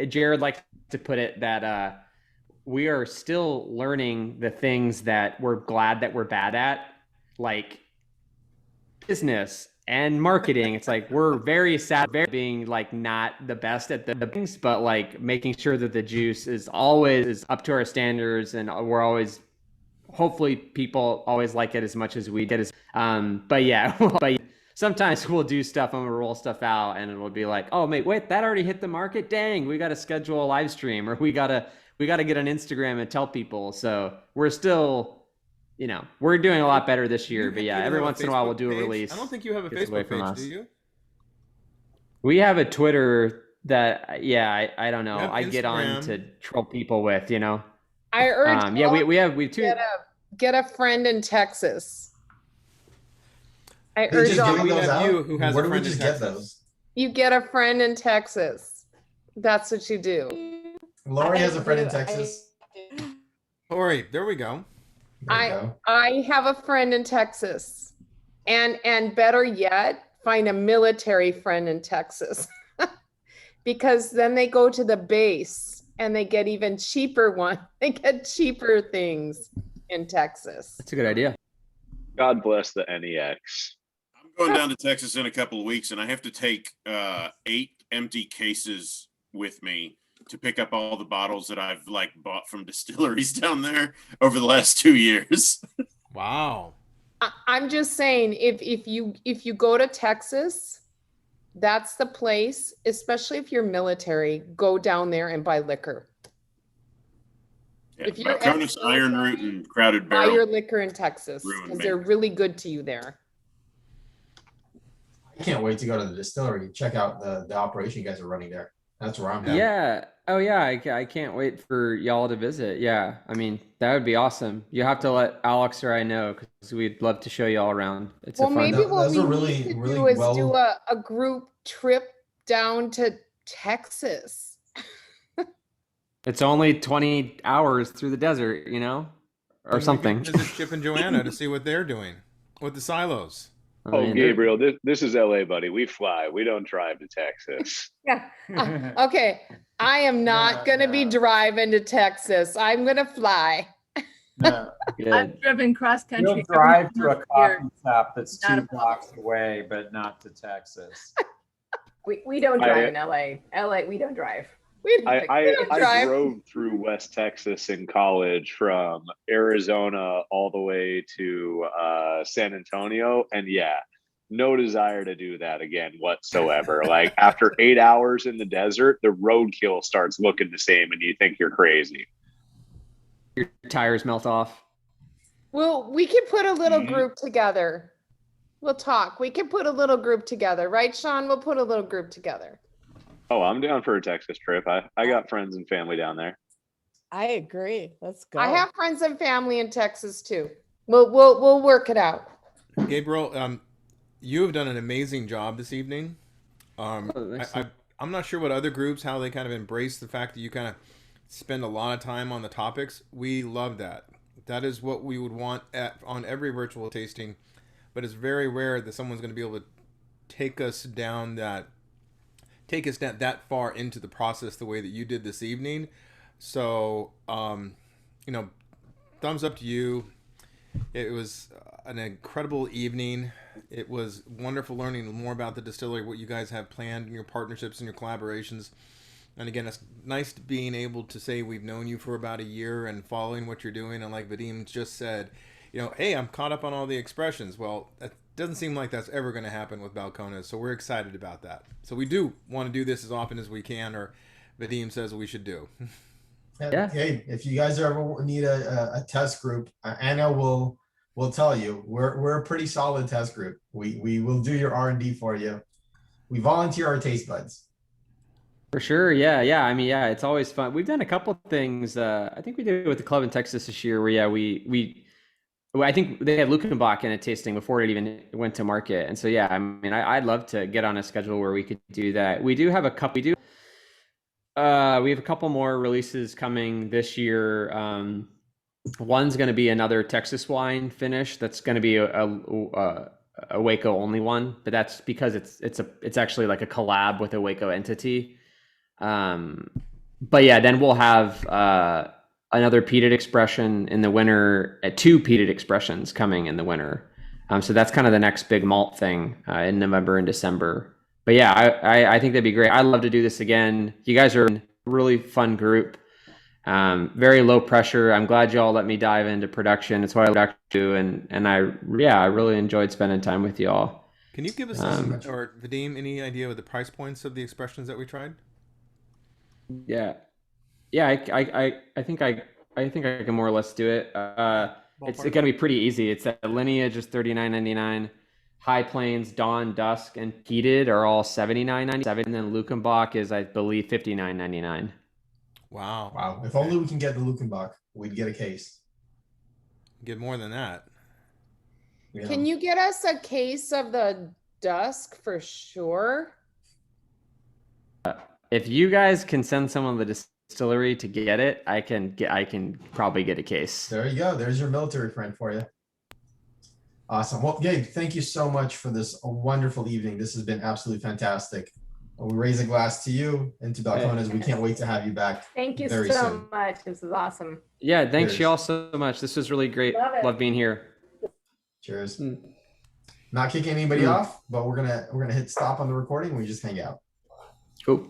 Jared likes to put it that we are still learning the things that we're glad that we're bad at, like business and marketing. It's like we're very sad being like not the best at the things, but like making sure that the juice is always up to our standards, and we're always, hopefully people always like it as much as we did. But yeah, sometimes we'll do stuff and we'll roll stuff out and it'll be like, oh wait, that already hit the market. Dang, we got to schedule a live stream, or we got to get on Instagram and tell people. So we're still, we're doing a lot better this year. But yeah, every once in a while we'll do a release. I don't think you have a Facebook page, do you? We have a Twitter that, I don't know. I get on to troll people with, I urge we too. Get a friend in Texas. I They urge just all giving We those have out? you who has Where a do we friend in just get Texas. those? you get a friend in Texas. That's what you do. Lori has a friend in Texas. All right, there we go. There you go. I have a friend in Texas. And better yet, find a military friend in Texas. Because then they go to the base and they get even cheaper They get cheaper things in Texas. That's a good idea. God bless the NEX. I'm going down to Texas in a couple of weeks, and I have to take 8 empty cases with me to pick up all the bottles that I've like bought from distilleries down there over the last 2 years. Wow. I'm just saying, if you go to Texas, that's the place, especially if you're military, go down there and buy liquor. Yeah, If you're Balcones, Iron Root, and Crowded buy Barrel. your liquor in Texas Ruined because me. they're really good to you there. I can't wait to go to the distillery, check out the operation you guys are running there. That's where I'm headed. Yeah. Oh yeah. I can't wait for y'all to visit. Yeah. I mean, that would be awesome. You have to let Alex or I know, because we'd love to show you all around. It's Well, a fun. maybe what Those we are really- need to really do is well- do a group trip down to Texas. It's only 20 hours through the desert, or Maybe we can something. Visit Chip and Joanna to see what they're doing with the silos. I Oh, mean, Gabriel, this is LA, buddy. We fly. We don't drive to Texas. Yeah. Okay. I am not going to be driving to Texas. I'm going to fly. No, good. I've driven cross country. you'll every drive to a year. coffee shop that's Not a 2 blocks away, but not to Texas. We don't drive I- in LA. LA, we don't drive. We I don't drive. drove through West Texas in college from Arizona all the way to San Antonio. And yeah, no desire to do that again whatsoever. Like after 8 hours in the desert, the roadkill starts looking the same and you think you're crazy. your tires melt off. Well, we could put a little Mhm. group together. We'll talk. We can put a little group together, right, Sean? We'll put a little group together. Oh, I'm down for a Texas trip. I got friends and family down there. I agree. Let's go. I have friends and family in Texas too. We'll work it out. Gabriel, you have done an amazing job this evening. I'm not sure what other groups, how they kind of embrace the fact that you kind of spend a lot of time on the topics. We love that. That is what we would want on every virtual tasting, but it's very rare that someone's going to be able to take us that far into the process the way that you did this evening. So, thumbs up to you. It was an incredible evening. It was wonderful learning more about the distillery, what you guys have planned, and your partnerships and your collaborations. And again, it's nice being able to say we've known you for about a year and following what you're doing. And like Vadim just said, hey, I'm caught up on all the expressions. Well, that doesn't seem like that's ever going to happen with Balcones. So we're excited about that. So we do want to do this as often as we can, or Vadim says we should do. Yeah. Hey, if you guys ever need a test group, Anna will tell you we're a pretty solid test group. We will do your R&D for you. We volunteer our taste buds. For sure. Yeah. I mean, yeah, it's always fun. We've done a couple of things. I think we did it with the club in Texas this year where, I think they had Lukenbach in a tasting before it even went to market. And so, yeah, I mean, I'd love to get on a schedule where we could do that. We do have a couple, we have a couple more releases coming this year. One's going to be another Texas wine finish. That's going to be a Waco only one, but that's because it's actually like a collab with a Waco entity. But yeah, then we'll have another peated expression in the winter, 2 peated expressions coming in the winter. So that's kind of the next big malt thing in November and December. But yeah, I think that'd be great. I'd love to do this again. You guys are a really fun group. Very low pressure. I'm glad y'all let me dive into production. It's what I like to do, and I really enjoyed spending time with y'all. Can you give us or Vadim, any idea of the price points of the expressions that we tried? Yeah, I think I can more or less do it. It's gonna be pretty easy. It's that Lineage is $39.99. High Plains, Dawn, Dusk, and Peated are all $79.97, and then Lukenbach is, I believe, $59.99. Wow. If only we can get the Lukenbach, we'd get a case. Get more than that. Yeah. Can you get us a case of the Dusk for sure? If you guys can send someone to the distillery to get it, I can probably get a case. There you go. There's your military friend for you. Awesome. Well, Gabe, thank you so much for this wonderful evening. This has been absolutely fantastic. We raise a glass to you and to Balcones. We can't wait to have you back. Thank you very so soon. much. This is awesome. Yeah, thanks Cheers. y'all so much. This was really great. Love it. Love being here. Cheers. Not kicking anybody off, but we're gonna hit stop on the recording. We just hang out. Cool.